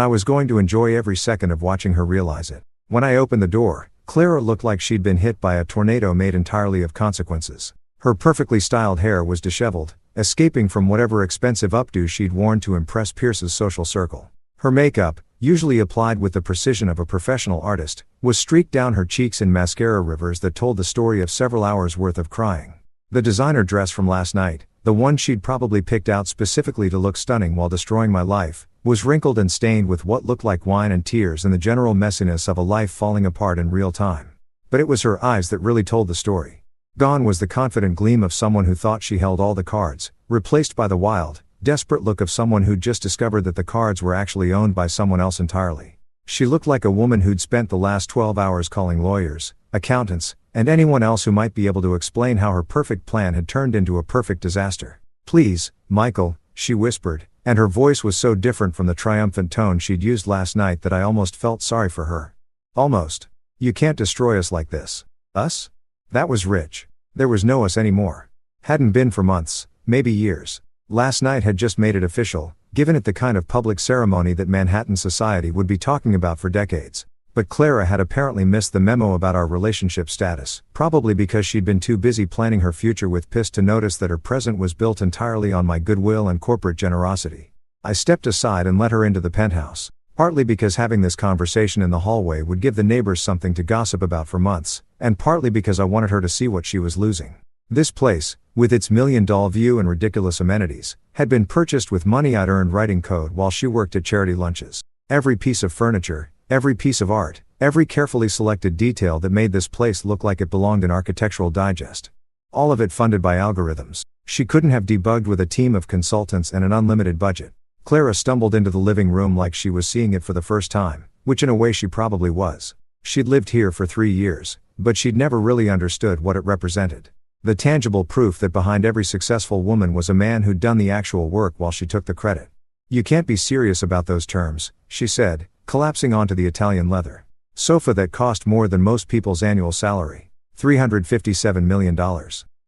I was going to enjoy every second of watching her realize it. When I opened the door, Clara looked like she'd been hit by a tornado made entirely of consequences. Her perfectly styled hair was disheveled, escaping from whatever expensive updo she'd worn to impress Pierce's social circle. Her makeup, usually applied with the precision of a professional artist, was streaked down her cheeks in mascara rivers that told the story of several hours worth of crying. The designer dress from last night, the one she'd probably picked out specifically to look stunning while destroying my life, was wrinkled and stained with what looked like wine and tears and the general messiness of a life falling apart in real time. But it was her eyes that really told the story. Gone was the confident gleam of someone who thought she held all the cards, replaced by the wild, desperate look of someone who'd just discovered that the cards were actually owned by someone else entirely. She looked like a woman who'd spent the last 12 hours calling lawyers, accountants, and anyone else who might be able to explain how her perfect plan had turned into a perfect disaster. "Please, Michael," she whispered, and her voice was so different from the triumphant tone she'd used last night that I almost felt sorry for her. Almost. "You can't destroy us like this." Us? That was rich. There was no us anymore. Hadn't been for months, maybe years. Last night had just made it official, given it the kind of public ceremony that Manhattan society would be talking about for decades. But Clara had apparently missed the memo about our relationship status, probably because she'd been too busy planning her future with Piss to notice that her present was built entirely on my goodwill and corporate generosity. I stepped aside and let her into the penthouse, partly because having this conversation in the hallway would give the neighbors something to gossip about for months, and partly because I wanted her to see what she was losing. This place, with its million-dollar view and ridiculous amenities, had been purchased with money I'd earned writing code while she worked at charity lunches. Every piece of furniture, every piece of art, every carefully selected detail that made this place look like it belonged in Architectural Digest. All of it funded by algorithms. She couldn't have debugged with a team of consultants and an unlimited budget. Clara stumbled into the living room like she was seeing it for the first time, which in a way she probably was. She'd lived here for 3 years, but she'd never really understood what it represented. The tangible proof that behind every successful woman was a man who'd done the actual work while she took the credit. "You can't be serious about those terms," she said, collapsing onto the Italian leather sofa that cost more than most people's annual salary. $357 million.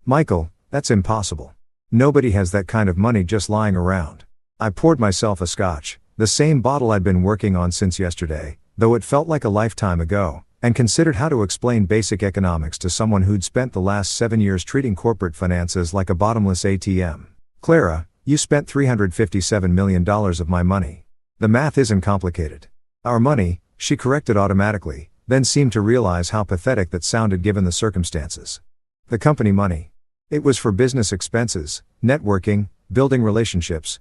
"Michael, that's impossible. Nobody has that kind of money just lying around." I poured myself a scotch, the same bottle I'd been working on since yesterday, though it felt like a lifetime ago, and considered how to explain basic economics to someone who'd spent the last 7 years treating corporate finances like a bottomless ATM. "Clara, you spent $357 million of my money. The math isn't complicated." "Our money," she corrected automatically, then seemed to realize how pathetic that sounded given the circumstances. "The company money. It was for business expenses, networking, building relationships.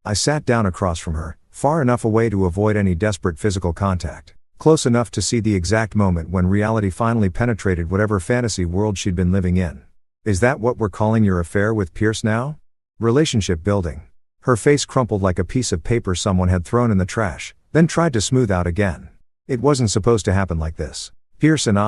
I sat down across from her, far enough away to avoid any desperate physical contact, close enough to see the exact moment when reality finally penetrated whatever fantasy world she'd been living in. "Is that what we're calling your affair with Pierce now? Relationship building?" Her face crumpled like a piece of paper someone had thrown in the trash, then tried to smooth out again. "It wasn't supposed to happen like this. Pierce and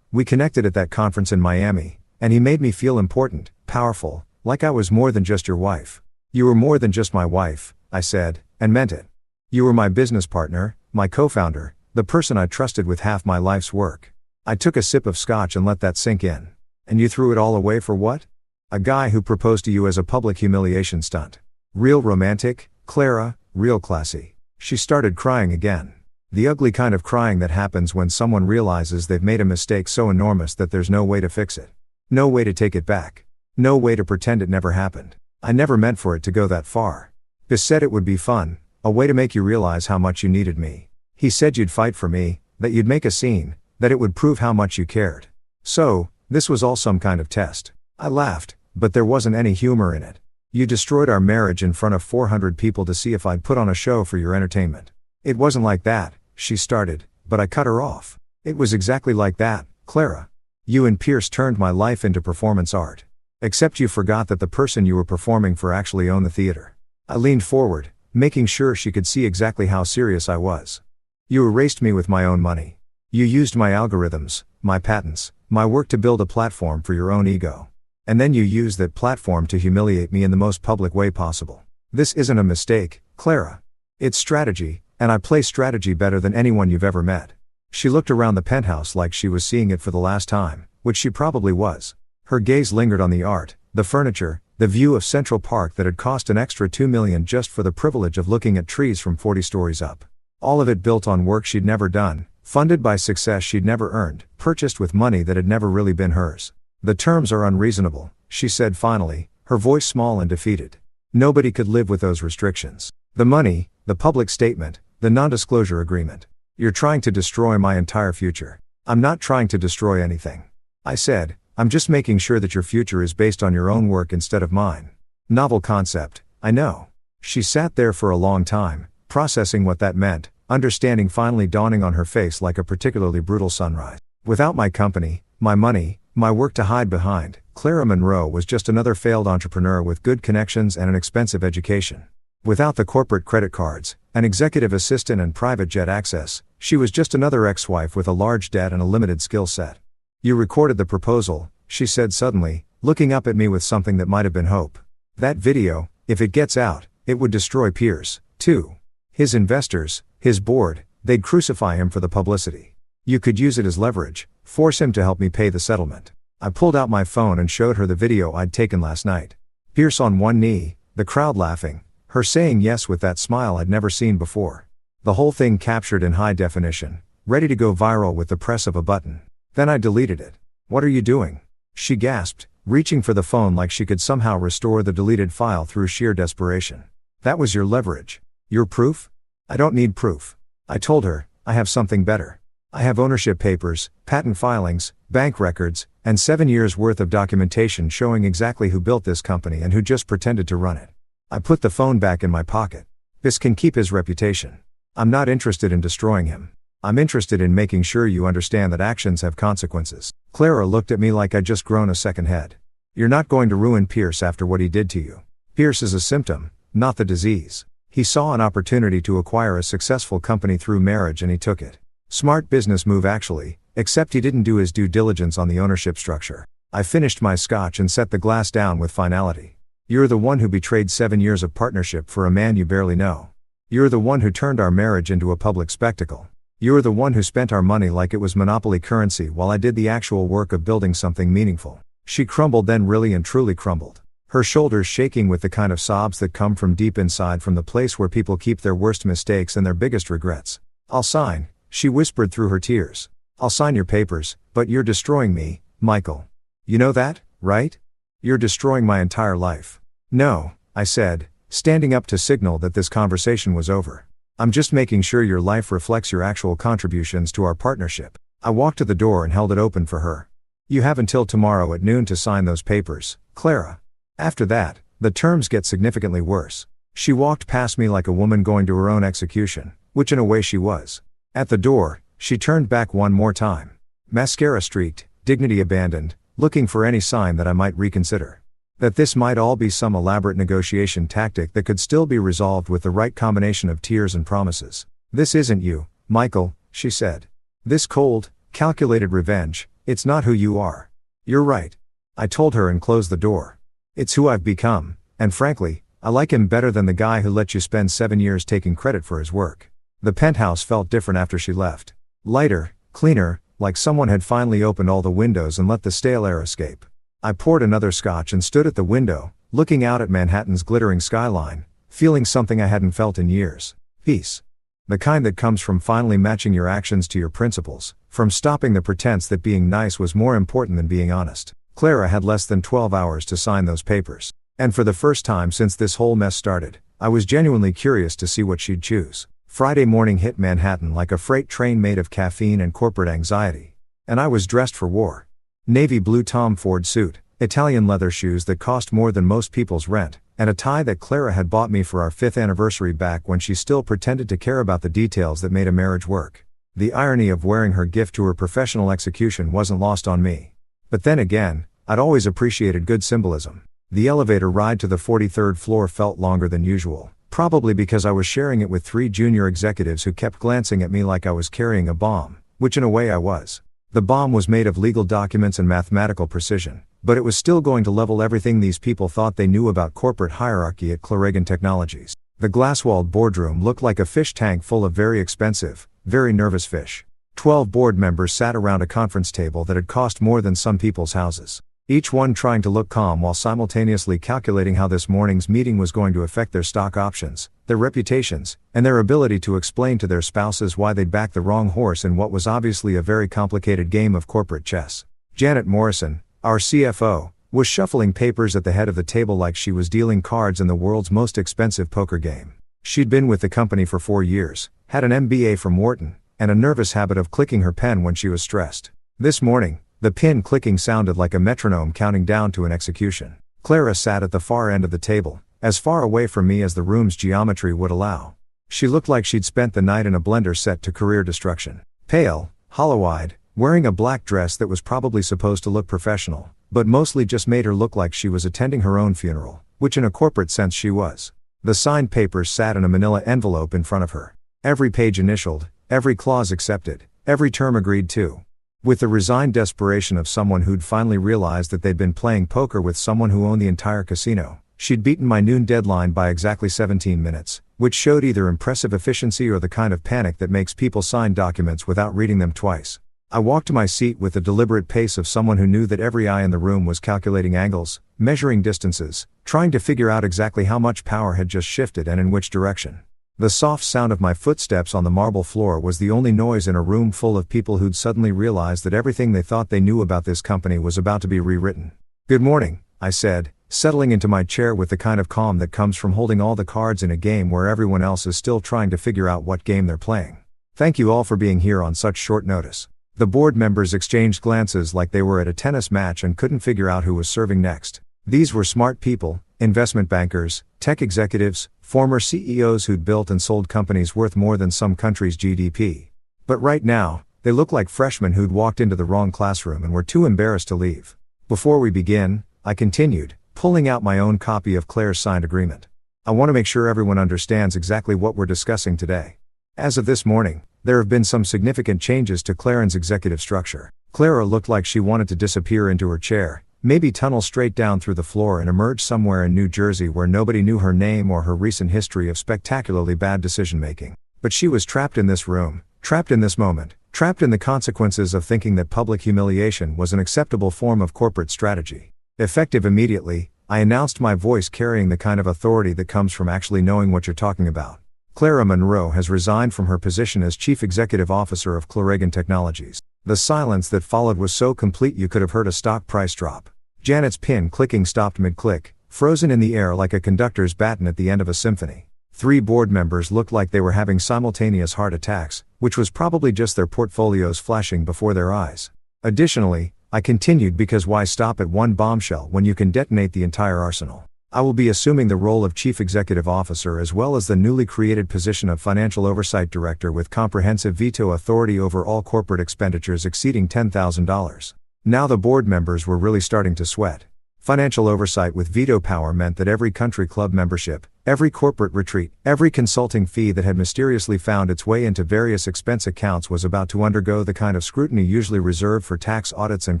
we connected at that conference in Miami, and he made me feel important, powerful, like I was more than just your wife." "You were more than just my wife," I said, and meant it. "You were my business partner, my co-founder, the person I trusted with half my life's work." I took a sip of scotch and let that sink in. "And you threw it all away for what?" "A guy who proposed to you as a public humiliation stunt. Real romantic, Clara, real classy." She started crying again. The ugly kind of crying that happens when someone realizes they've made a mistake so enormous that there's no way to fix it. No way to take it back. No way to pretend it never happened. "I never meant for it to go that far. Piss said it would be fun, a way to make you realize how much you needed me. He said you'd fight for me, that you'd make a scene, that it would prove how much you cared. So, this was all some kind of test." I laughed, but there wasn't any humor in it. "You destroyed our marriage in front of 400 people to see if I'd put on a show for your entertainment." "It wasn't like that," she started, but I cut her off. "It was exactly like that, Clara. You and Pierce turned my life into performance art. Except you forgot that the person you were performing for actually owned the theater. I leaned forward, making sure she could see exactly how serious I was. You erased me with my own money. You used my algorithms, my patents, my work to build a platform for your own ego. And then you used that platform to humiliate me in the most public way possible. This isn't a mistake, Clara. It's strategy, and I play strategy better than anyone you've ever met. She looked around the penthouse like she was seeing it for the last time, which she probably was. Her gaze lingered on the art, the furniture, the view of Central Park that had cost an extra $2 million just for the privilege of looking at trees from 40 stories up. All of it built on work she'd never done, funded by success she'd never earned, purchased with money that had never really been hers. The terms are unreasonable, she said finally, her voice small and defeated. Nobody could live with those restrictions. The money, the public statement, the non-disclosure agreement. You're trying to destroy my entire future. I'm not trying to destroy anything. I said, I'm just making sure that your future is based on your own work instead of mine. Novel concept, I know. She sat there for a long time, processing what that meant, understanding finally dawning on her face like a particularly brutal sunrise. Without my company, my money, my work to hide behind, Clara Monroe was just another failed entrepreneur with good connections and an expensive education. Without the corporate credit cards, an executive assistant and private jet access, she was just another ex-wife with a large debt and a limited skill set. You recorded the proposal, she said suddenly, looking up at me with something that might have been hope. That video, if it gets out, it would destroy Pierce, too. His investors, his board, they'd crucify him for the publicity. You could use it as leverage, force him to help me pay the settlement. I pulled out my phone and showed her the video I'd taken last night. Pierce on one knee, the crowd laughing, her saying yes with that smile I'd never seen before. The whole thing captured in high definition, ready to go viral with the press of a button. Then I deleted it. What are you doing? She gasped, reaching for the phone like she could somehow restore the deleted file through sheer desperation. That was your leverage. Your proof? I don't need proof. I told her, I have something better. I have ownership papers, patent filings, bank records, and 7 years' worth of documentation showing exactly who built this company and who just pretended to run it. I put the phone back in my pocket. This can keep his reputation. I'm not interested in destroying him. I'm interested in making sure you understand that actions have consequences. Clara looked at me like I'd just grown a second head. You're not going to ruin Pierce after what he did to you. Pierce is a symptom, not the disease. He saw an opportunity to acquire a successful company through marriage and he took it. Smart business move actually, except he didn't do his due diligence on the ownership structure. I finished my scotch and set the glass down with finality. You're the one who betrayed 7 years of partnership for a man you barely know. You're the one who turned our marriage into a public spectacle. You're the one who spent our money like it was monopoly currency while I did the actual work of building something meaningful. She crumbled, then really and truly crumbled. Her shoulders shaking with the kind of sobs that come from deep inside, from the place where people keep their worst mistakes and their biggest regrets. I'll sign, she whispered through her tears. I'll sign your papers, but you're destroying me, Michael. You know that, right? You're destroying my entire life. No, I said, standing up to signal that this conversation was over. I'm just making sure your life reflects your actual contributions to our partnership. I walked to the door and held it open for her. You have until tomorrow at noon to sign those papers, Clara. After that, the terms get significantly worse. She walked past me like a woman going to her own execution, which in a way she was. At the door, she turned back one more time. Mascara streaked, dignity abandoned, looking for any sign that I might reconsider. That this might all be some elaborate negotiation tactic that could still be resolved with the right combination of tears and promises. This isn't you, Michael, she said. This cold, calculated revenge, it's not who you are. You're right. I told her and closed the door. It's who I've become, and frankly, I like him better than the guy who let you spend 7 years taking credit for his work. The penthouse felt different after she left. Lighter, cleaner, like someone had finally opened all the windows and let the stale air escape. I poured another scotch and stood at the window, looking out at Manhattan's glittering skyline, feeling something I hadn't felt in years. Peace. The kind that comes from finally matching your actions to your principles, from stopping the pretense that being nice was more important than being honest. Clara had less than 12 hours to sign those papers. And for the first time since this whole mess started, I was genuinely curious to see what she'd choose. Friday morning hit Manhattan like a freight train made of caffeine and corporate anxiety. And I was dressed for war. Navy blue Tom Ford suit, Italian leather shoes that cost more than most people's rent, and a tie that Clara had bought me for our 5th anniversary back when she still pretended to care about the details that made a marriage work. The irony of wearing her gift to her professional execution wasn't lost on me. But then again, I'd always appreciated good symbolism. The elevator ride to the 43rd floor felt longer than usual, probably because I was sharing it with 3 junior executives who kept glancing at me like I was carrying a bomb, which in a way I was. The bomb was made of legal documents and mathematical precision, but it was still going to level everything these people thought they knew about corporate hierarchy at Clarigen Technologies. The glass-walled boardroom looked like a fish tank full of very expensive, very nervous fish. 12 board members sat around a conference table that had cost more than some people's houses, each one trying to look calm while simultaneously calculating how this morning's meeting was going to affect their stock options, their reputations, and their ability to explain to their spouses why they'd backed the wrong horse in what was obviously a very complicated game of corporate chess. Janet Morrison, our CFO, was shuffling papers at the head of the table like she was dealing cards in the world's most expensive poker game. She'd been with the company for 4 years, had an MBA from Wharton, and a nervous habit of clicking her pen when she was stressed. This morning, the pin clicking sounded like a metronome counting down to an execution. Clara sat at the far end of the table, as far away from me as the room's geometry would allow. She looked like she'd spent the night in a blender set to career destruction. Pale, hollow-eyed, wearing a black dress that was probably supposed to look professional, but mostly just made her look like she was attending her own funeral, which in a corporate sense she was. The signed papers sat in a manila envelope in front of her. Every page initialed, every clause accepted, every term agreed to. With the resigned desperation of someone who'd finally realized that they'd been playing poker with someone who owned the entire casino, she'd beaten my noon deadline by exactly 17 minutes, which showed either impressive efficiency or the kind of panic that makes people sign documents without reading them twice. I walked to my seat with the deliberate pace of someone who knew that every eye in the room was calculating angles, measuring distances, trying to figure out exactly how much power had just shifted and in which direction. The soft sound of my footsteps on the marble floor was the only noise in a room full of people who'd suddenly realized that everything they thought they knew about this company was about to be rewritten. "Good morning," I said, settling into my chair with the kind of calm that comes from holding all the cards in a game where everyone else is still trying to figure out what game they're playing. "Thank you all for being here on such short notice." The board members exchanged glances like they were at a tennis match and couldn't figure out who was serving next. These were smart people, investment bankers, tech executives, former CEOs who'd built and sold companies worth more than some country's GDP. But right now, they looked like freshmen who'd walked into the wrong classroom and were too embarrassed to leave. "Before we begin," I continued, pulling out my own copy of Claire's signed agreement, "I want to make sure everyone understands exactly what we're discussing today. As of this morning, there have been some significant changes to Clarigen's executive structure." Clara looked like she wanted to disappear into her chair, maybe tunnel straight down through the floor and emerge somewhere in New Jersey where nobody knew her name or her recent history of spectacularly bad decision-making. But she was trapped in this room, trapped in this moment, trapped in the consequences of thinking that public humiliation was an acceptable form of corporate strategy. Effective immediately, I announced, my voice carrying the kind of authority that comes from actually knowing what you're talking about. "Clara Monroe has resigned from her position as Chief Executive Officer of Clarigen Technologies." The silence that followed was so complete you could have heard a stock price drop. Janet's pin clicking stopped mid-click, frozen in the air like a conductor's baton at the end of a symphony. 3 board members looked like they were having simultaneous heart attacks, which was probably just their portfolios flashing before their eyes. Additionally, I continued, because why stop at one bombshell when you can detonate the entire arsenal? "I will be assuming the role of Chief Executive Officer as well as the newly created position of Financial Oversight Director with comprehensive veto authority over all corporate expenditures exceeding $10,000. Now the board members were really starting to sweat. Financial oversight with veto power meant that every country club membership, every corporate retreat, every consulting fee that had mysteriously found its way into various expense accounts was about to undergo the kind of scrutiny usually reserved for tax audits and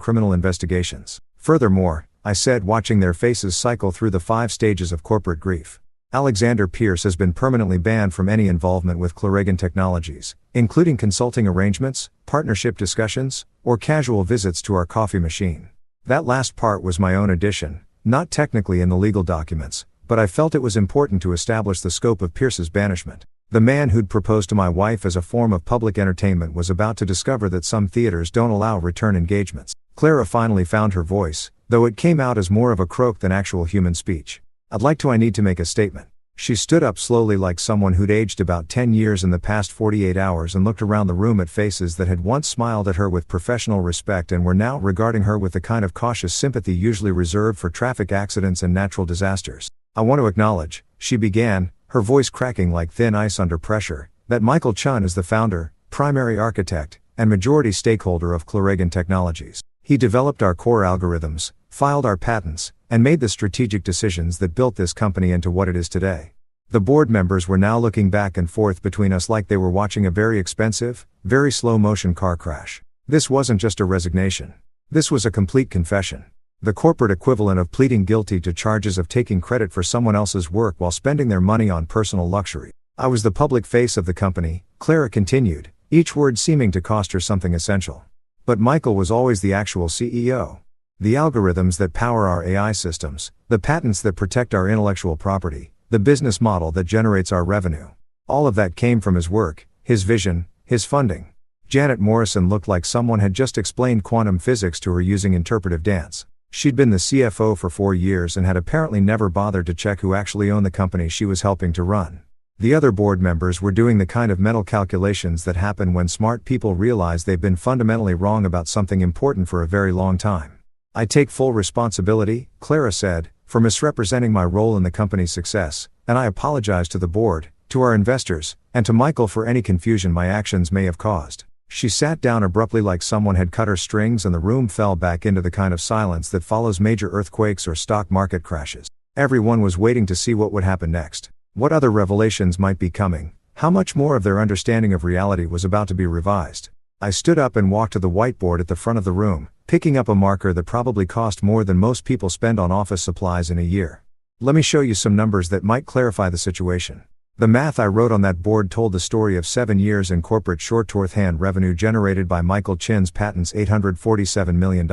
criminal investigations. "Furthermore," I said, watching their faces cycle through the 5 stages of corporate grief, "Alexander Pierce has been permanently banned from any involvement with Clarigen Technologies, including consulting arrangements, partnership discussions, or casual visits to our coffee machine." That last part was my own addition, not technically in the legal documents, but I felt it was important to establish the scope of Pierce's banishment. The man who'd proposed to my wife as a form of public entertainment was about to discover that some theaters don't allow return engagements. Clara finally found her voice, though it came out as more of a croak than actual human speech. I need to make a statement." She stood up slowly like someone who'd aged about 10 years in the past 48 hours and looked around the room at faces that had once smiled at her with professional respect and were now regarding her with the kind of cautious sympathy usually reserved for traffic accidents and natural disasters. "I want to acknowledge," she began, her voice cracking like thin ice under pressure, "that Michael Chun is the founder, primary architect, and majority stakeholder of Clarigen Technologies. He developed our core algorithms, filed our patents, and made the strategic decisions that built this company into what it is today. The board members were now looking back and forth between us like they were watching a very expensive, very slow-motion car crash. This wasn't just a resignation. This was a complete confession. The corporate equivalent of pleading guilty to charges of taking credit for someone else's work while spending their money on personal luxury. I was the public face of the company, Clara continued, each word seeming to cost her something essential. But Michael was always the actual CEO. The algorithms that power our AI systems, the patents that protect our intellectual property, the business model that generates our revenue. All of that came from his work, his vision, his funding. Janet Morrison looked like someone had just explained quantum physics to her using interpretive dance. She'd been the CFO for 4 years and had apparently never bothered to check who actually owned the company she was helping to run. The other board members were doing the kind of mental calculations that happen when smart people realize they've been fundamentally wrong about something important for a very long time. I take full responsibility, Clara said, for misrepresenting my role in the company's success, and I apologize to the board, to our investors, and to Michael for any confusion my actions may have caused. She sat down abruptly like someone had cut her strings and the room fell back into the kind of silence that follows major earthquakes or stock market crashes. Everyone was waiting to see what would happen next. What other revelations might be coming, how much more of their understanding of reality was about to be revised. I stood up and walked to the whiteboard at the front of the room, picking up a marker that probably cost more than most people spend on office supplies in a year. Let me show you some numbers that might clarify the situation. The math I wrote on that board told the story of 7 years in corporate shorthand revenue generated by Michael Chin's patents, $847 million.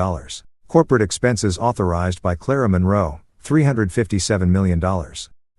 Corporate expenses authorized by Clara Monroe, $357 million.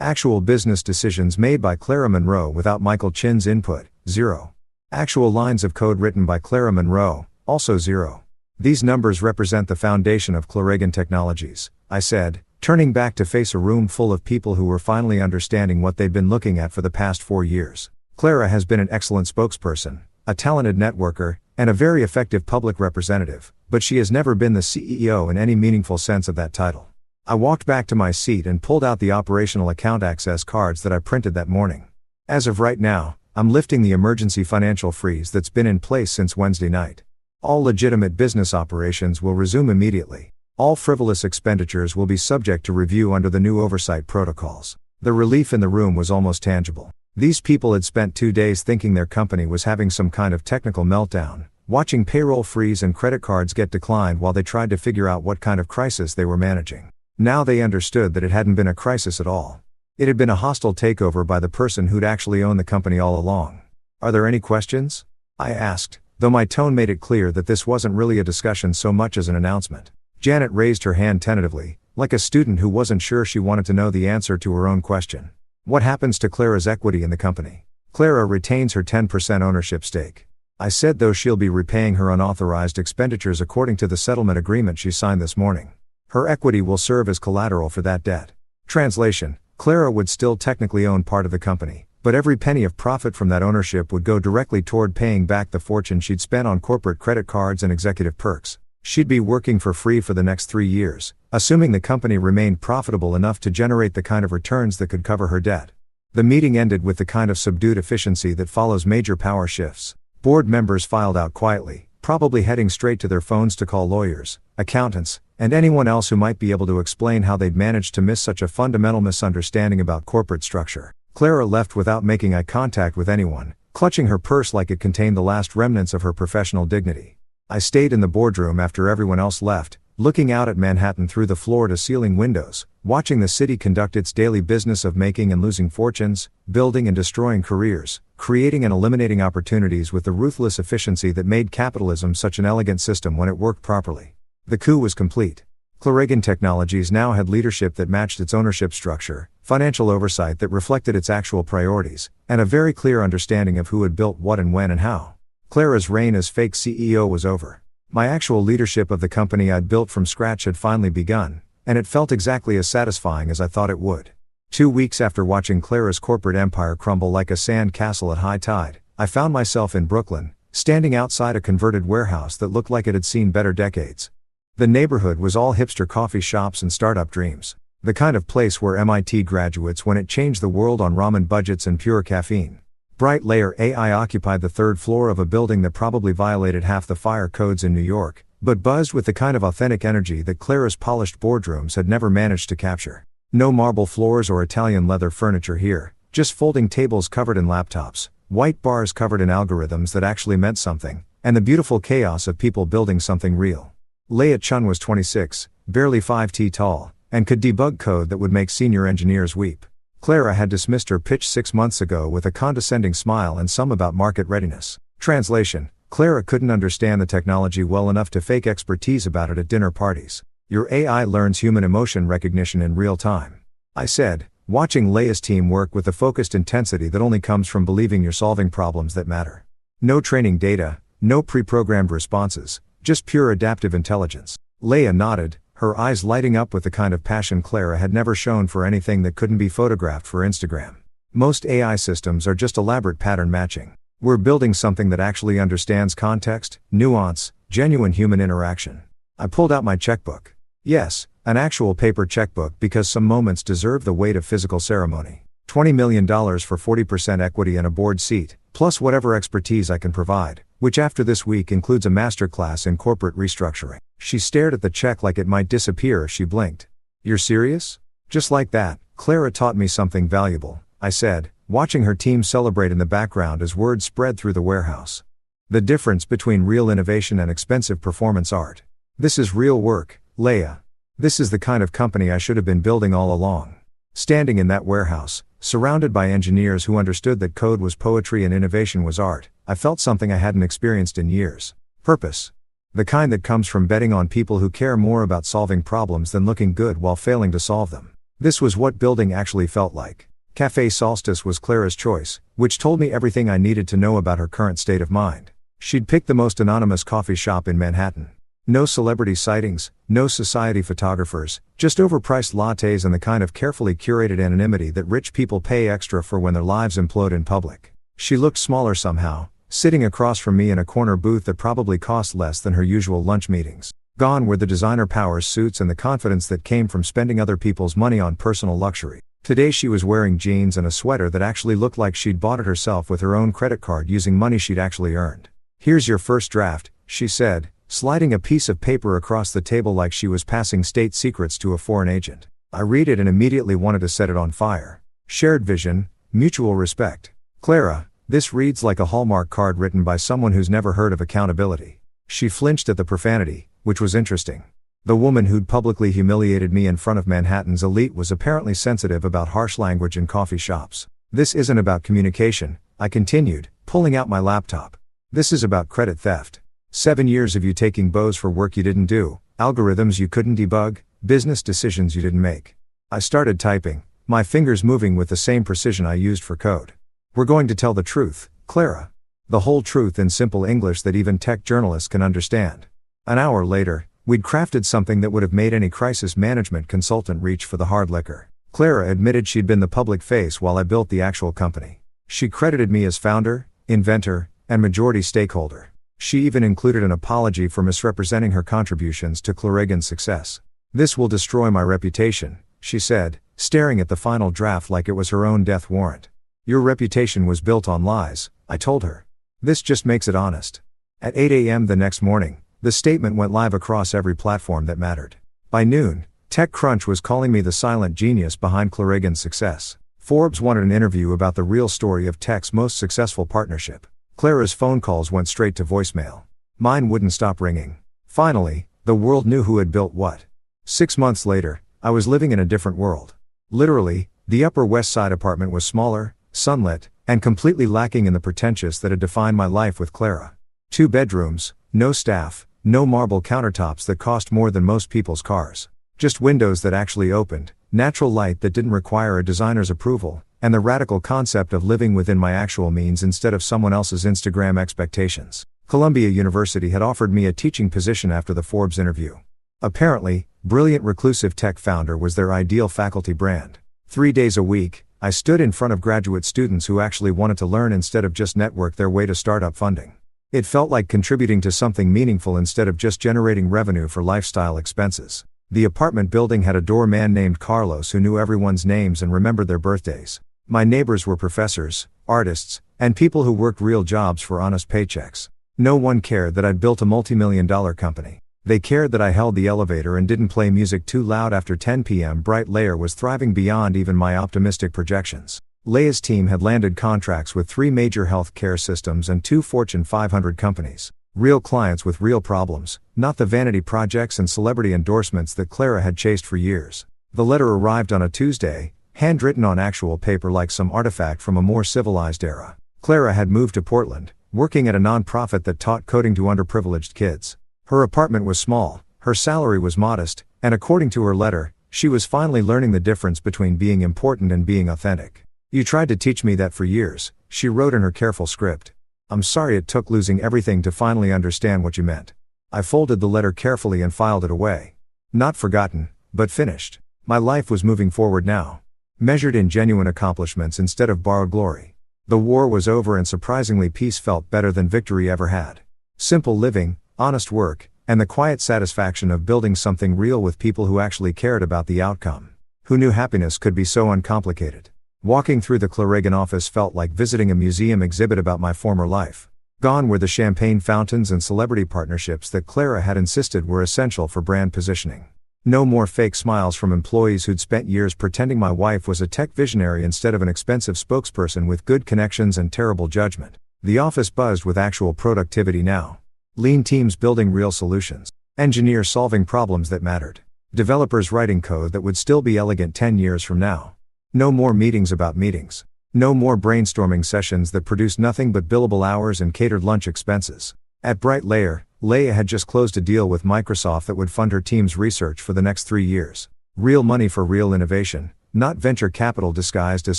Actual business decisions made by Clara Monroe without Michael Chin's input, 0. Actual lines of code written by Clara Monroe, also 0. These numbers represent the foundation of Clarigen Technologies, I said, turning back to face a room full of people who were finally understanding what they'd been looking at for the past 4 years. Clara has been an excellent spokesperson, a talented networker, and a very effective public representative, but she has never been the CEO in any meaningful sense of that title. I walked back to my seat and pulled out the operational account access cards that I printed that morning. As of right now, I'm lifting the emergency financial freeze that's been in place since Wednesday night. All legitimate business operations will resume immediately. All frivolous expenditures will be subject to review under the new oversight protocols. The relief in the room was almost tangible. These people had spent 2 days thinking their company was having some kind of technical meltdown, watching payroll freeze and credit cards get declined while they tried to figure out what kind of crisis they were managing. Now they understood that it hadn't been a crisis at all. It had been a hostile takeover by the person who'd actually owned the company all along. Are there any questions? I asked, though my tone made it clear that this wasn't really a discussion so much as an announcement. Janet raised her hand tentatively, like a student who wasn't sure she wanted to know the answer to her own question. What happens to Clara's equity in the company? Clara retains her 10% ownership stake. I said, though she'll be repaying her unauthorized expenditures according to the settlement agreement she signed this morning. Her equity will serve as collateral for that debt. Translation: Clara would still technically own part of the company, but every penny of profit from that ownership would go directly toward paying back the fortune she'd spent on corporate credit cards and executive perks. She'd be working for free for the next 3 years, assuming the company remained profitable enough to generate the kind of returns that could cover her debt. The meeting ended with the kind of subdued efficiency that follows major power shifts. Board members filed out quietly, probably heading straight to their phones to call lawyers, accountants, and anyone else who might be able to explain how they'd managed to miss such a fundamental misunderstanding about corporate structure. Clara left without making eye contact with anyone, clutching her purse like it contained the last remnants of her professional dignity. I stayed in the boardroom after everyone else left, looking out at Manhattan through the floor-to-ceiling windows, watching the city conduct its daily business of making and losing fortunes, building and destroying careers, creating and eliminating opportunities with the ruthless efficiency that made capitalism such an elegant system when it worked properly. The coup was complete. Clarigen Technologies now had leadership that matched its ownership structure, financial oversight that reflected its actual priorities, and a very clear understanding of who had built what and when and how. Clara's reign as fake CEO was over. My actual leadership of the company I'd built from scratch had finally begun, and it felt exactly as satisfying as I thought it would. 2 weeks after watching Clara's corporate empire crumble like a sand castle at high tide, I found myself in Brooklyn, standing outside a converted warehouse that looked like it had seen better decades. The neighborhood was all hipster coffee shops and startup dreams. The kind of place where MIT graduates when it changed the world on ramen budgets and pure caffeine. Bright Layer AI occupied the 3rd floor of a building that probably violated half the fire codes in New York, but buzzed with the kind of authentic energy that Clara's polished boardrooms had never managed to capture. No marble floors or Italian leather furniture here, just folding tables covered in laptops, white bars covered in algorithms that actually meant something, and the beautiful chaos of people building something real. Leia Chun was 26, barely 5't tall, and could debug code that would make senior engineers weep. Clara had dismissed her pitch 6 months ago with a condescending smile and some about market readiness. Translation: Clara couldn't understand the technology well enough to fake expertise about it at dinner parties. Your AI learns human emotion recognition in real time, I said, watching Leia's team work with the focused intensity that only comes from believing you're solving problems that matter. No training data, no pre-programmed responses, just pure adaptive intelligence. Leia nodded, her eyes lighting up with the kind of passion Clara had never shown for anything that couldn't be photographed for Instagram. Most AI systems are just elaborate pattern matching. We're building something that actually understands context, nuance, genuine human interaction. I pulled out my checkbook. Yes, an actual paper checkbook, because some moments deserve the weight of physical ceremony. $20 million for 40% equity and a board seat, plus whatever expertise I can provide, which after this week includes a masterclass in corporate restructuring. She stared at the check like it might disappear if she blinked. You're serious? Just like that, Clara taught me something valuable, I said, watching her team celebrate in the background as word spread through the warehouse. The difference between real innovation and expensive performance art. This is real work, Leia. This is the kind of company I should have been building all along. Standing in that warehouse, surrounded by engineers who understood that code was poetry and innovation was art, I felt something I hadn't experienced in years. Purpose. The kind that comes from betting on people who care more about solving problems than looking good while failing to solve them. This was what building actually felt like. Café Solstice was Clara's choice, which told me everything I needed to know about her current state of mind. She'd picked the most anonymous coffee shop in Manhattan. No celebrity sightings, no society photographers, just overpriced lattes and the kind of carefully curated anonymity that rich people pay extra for when their lives implode in public. She looked smaller somehow, sitting across from me in a corner booth that probably cost less than her usual lunch meetings. Gone were the designer power suits and the confidence that came from spending other people's money on personal luxury. Today she was wearing jeans and a sweater that actually looked like she'd bought it herself with her own credit card using money she'd actually earned. Here's your first draft, she said, sliding a piece of paper across the table like she was passing state secrets to a foreign agent. I read it and immediately wanted to set it on fire. Shared vision, mutual respect. Clara, this reads like a Hallmark card written by someone who's never heard of accountability. She flinched at the profanity, which was interesting. The woman who'd publicly humiliated me in front of Manhattan's elite was apparently sensitive about harsh language in coffee shops. This isn't about communication, I continued, pulling out my laptop. This is about credit theft. 7 years of you taking bows for work you didn't do, algorithms you couldn't debug, business decisions you didn't make. I started typing, my fingers moving with the same precision I used for code. We're going to tell the truth, Clara. The whole truth in simple English that even tech journalists can understand. An hour later, we'd crafted something that would have made any crisis management consultant reach for the hard liquor. Clara admitted she'd been the public face while I built the actual company. She credited me as founder, inventor, and majority stakeholder. She even included an apology for misrepresenting her contributions to Clarigan's success. This will destroy my reputation, she said, staring at the final draft like it was her own death warrant. Your reputation was built on lies, I told her. This just makes it honest. At 8 a.m. the next morning, the statement went live across every platform that mattered. By noon, TechCrunch was calling me the silent genius behind Clarigan's success. Forbes wanted an interview about the real story of tech's most successful partnership. Clara's phone calls went straight to voicemail. Mine wouldn't stop ringing. Finally, the world knew who had built what. 6 months later, I was living in a different world. Literally, the Upper West Side apartment was smaller, sunlit, and completely lacking in the pretentious that had defined my life with Clara. 2 bedrooms, no staff, no marble countertops that cost more than most people's cars. Just windows that actually opened, natural light that didn't require a designer's approval, and the radical concept of living within my actual means instead of someone else's Instagram expectations. Columbia University had offered me a teaching position after the Forbes interview. Apparently, brilliant reclusive tech founder was their ideal faculty brand. 3 days a week, I stood in front of graduate students who actually wanted to learn instead of just network their way to startup funding. It felt like contributing to something meaningful instead of just generating revenue for lifestyle expenses. The apartment building had a doorman named Carlos who knew everyone's names and remembered their birthdays. My neighbors were professors, artists, and people who worked real jobs for honest paychecks. No one cared that I'd built a multi-million-dollar company. They cared that I held the elevator and didn't play music too loud after 10 p.m. Bright Layer was thriving beyond even my optimistic projections. Leia's team had landed contracts with 3 major healthcare systems and 2 Fortune 500 companies. Real clients with real problems, not the vanity projects and celebrity endorsements that Clara had chased for years. The letter arrived on a Tuesday, handwritten on actual paper like some artifact from a more civilized era. Clara had moved to Portland, working at a non-profit that taught coding to underprivileged kids. Her apartment was small, her salary was modest, and according to her letter, she was finally learning the difference between being important and being authentic. "You tried to teach me that for years," she wrote in her careful script. "I'm sorry it took losing everything to finally understand what you meant." I folded the letter carefully and filed it away. Not forgotten, but finished. My life was moving forward now. Measured in genuine accomplishments instead of borrowed glory. The war was over and surprisingly peace felt better than victory ever had. Simple living, honest work, and the quiet satisfaction of building something real with people who actually cared about the outcome. Who knew happiness could be so uncomplicated? Walking through the Claregan office felt like visiting a museum exhibit about my former life. Gone were the champagne fountains and celebrity partnerships that Clara had insisted were essential for brand positioning. No more fake smiles from employees who'd spent years pretending my wife was a tech visionary instead of an expensive spokesperson with good connections and terrible judgment. The office buzzed with actual productivity now. Lean teams building real solutions. Engineers solving problems that mattered. Developers writing code that would still be elegant 10 years from now. No more meetings about meetings. No more brainstorming sessions that produced nothing but billable hours and catered lunch expenses. At Bright Layer, Leia had just closed a deal with Microsoft that would fund her team's research for the next 3 years. Real money for real innovation, not venture capital disguised as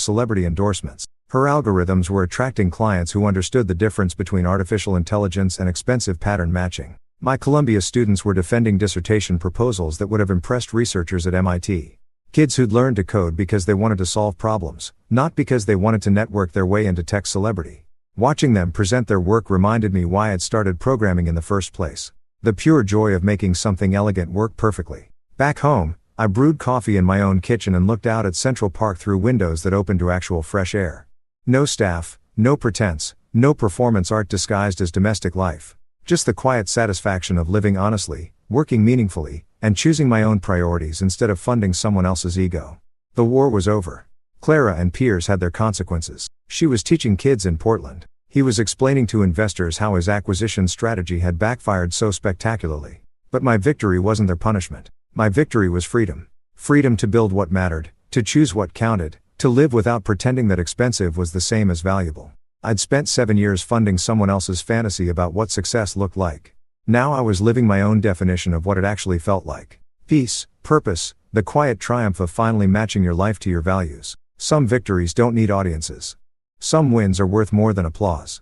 celebrity endorsements. Her algorithms were attracting clients who understood the difference between artificial intelligence and expensive pattern matching. My Columbia students were defending dissertation proposals that would have impressed researchers at MIT. Kids who'd learned to code because they wanted to solve problems, not because they wanted to network their way into tech celebrity. Watching them present their work reminded me why I'd started programming in the first place. The pure joy of making something elegant work perfectly. Back home, I brewed coffee in my own kitchen and looked out at Central Park through windows that opened to actual fresh air. No staff, no pretense, no performance art disguised as domestic life. Just the quiet satisfaction of living honestly, working meaningfully, and choosing my own priorities instead of funding someone else's ego. The war was over. Clara and Piers had their consequences. She was teaching kids in Portland. He was explaining to investors how his acquisition strategy had backfired so spectacularly. But my victory wasn't their punishment. My victory was freedom. Freedom to build what mattered, to choose what counted, to live without pretending that expensive was the same as valuable. I'd spent 7 years funding someone else's fantasy about what success looked like. Now I was living my own definition of what it actually felt like. Peace, purpose, the quiet triumph of finally matching your life to your values. Some victories don't need audiences. Some wins are worth more than applause.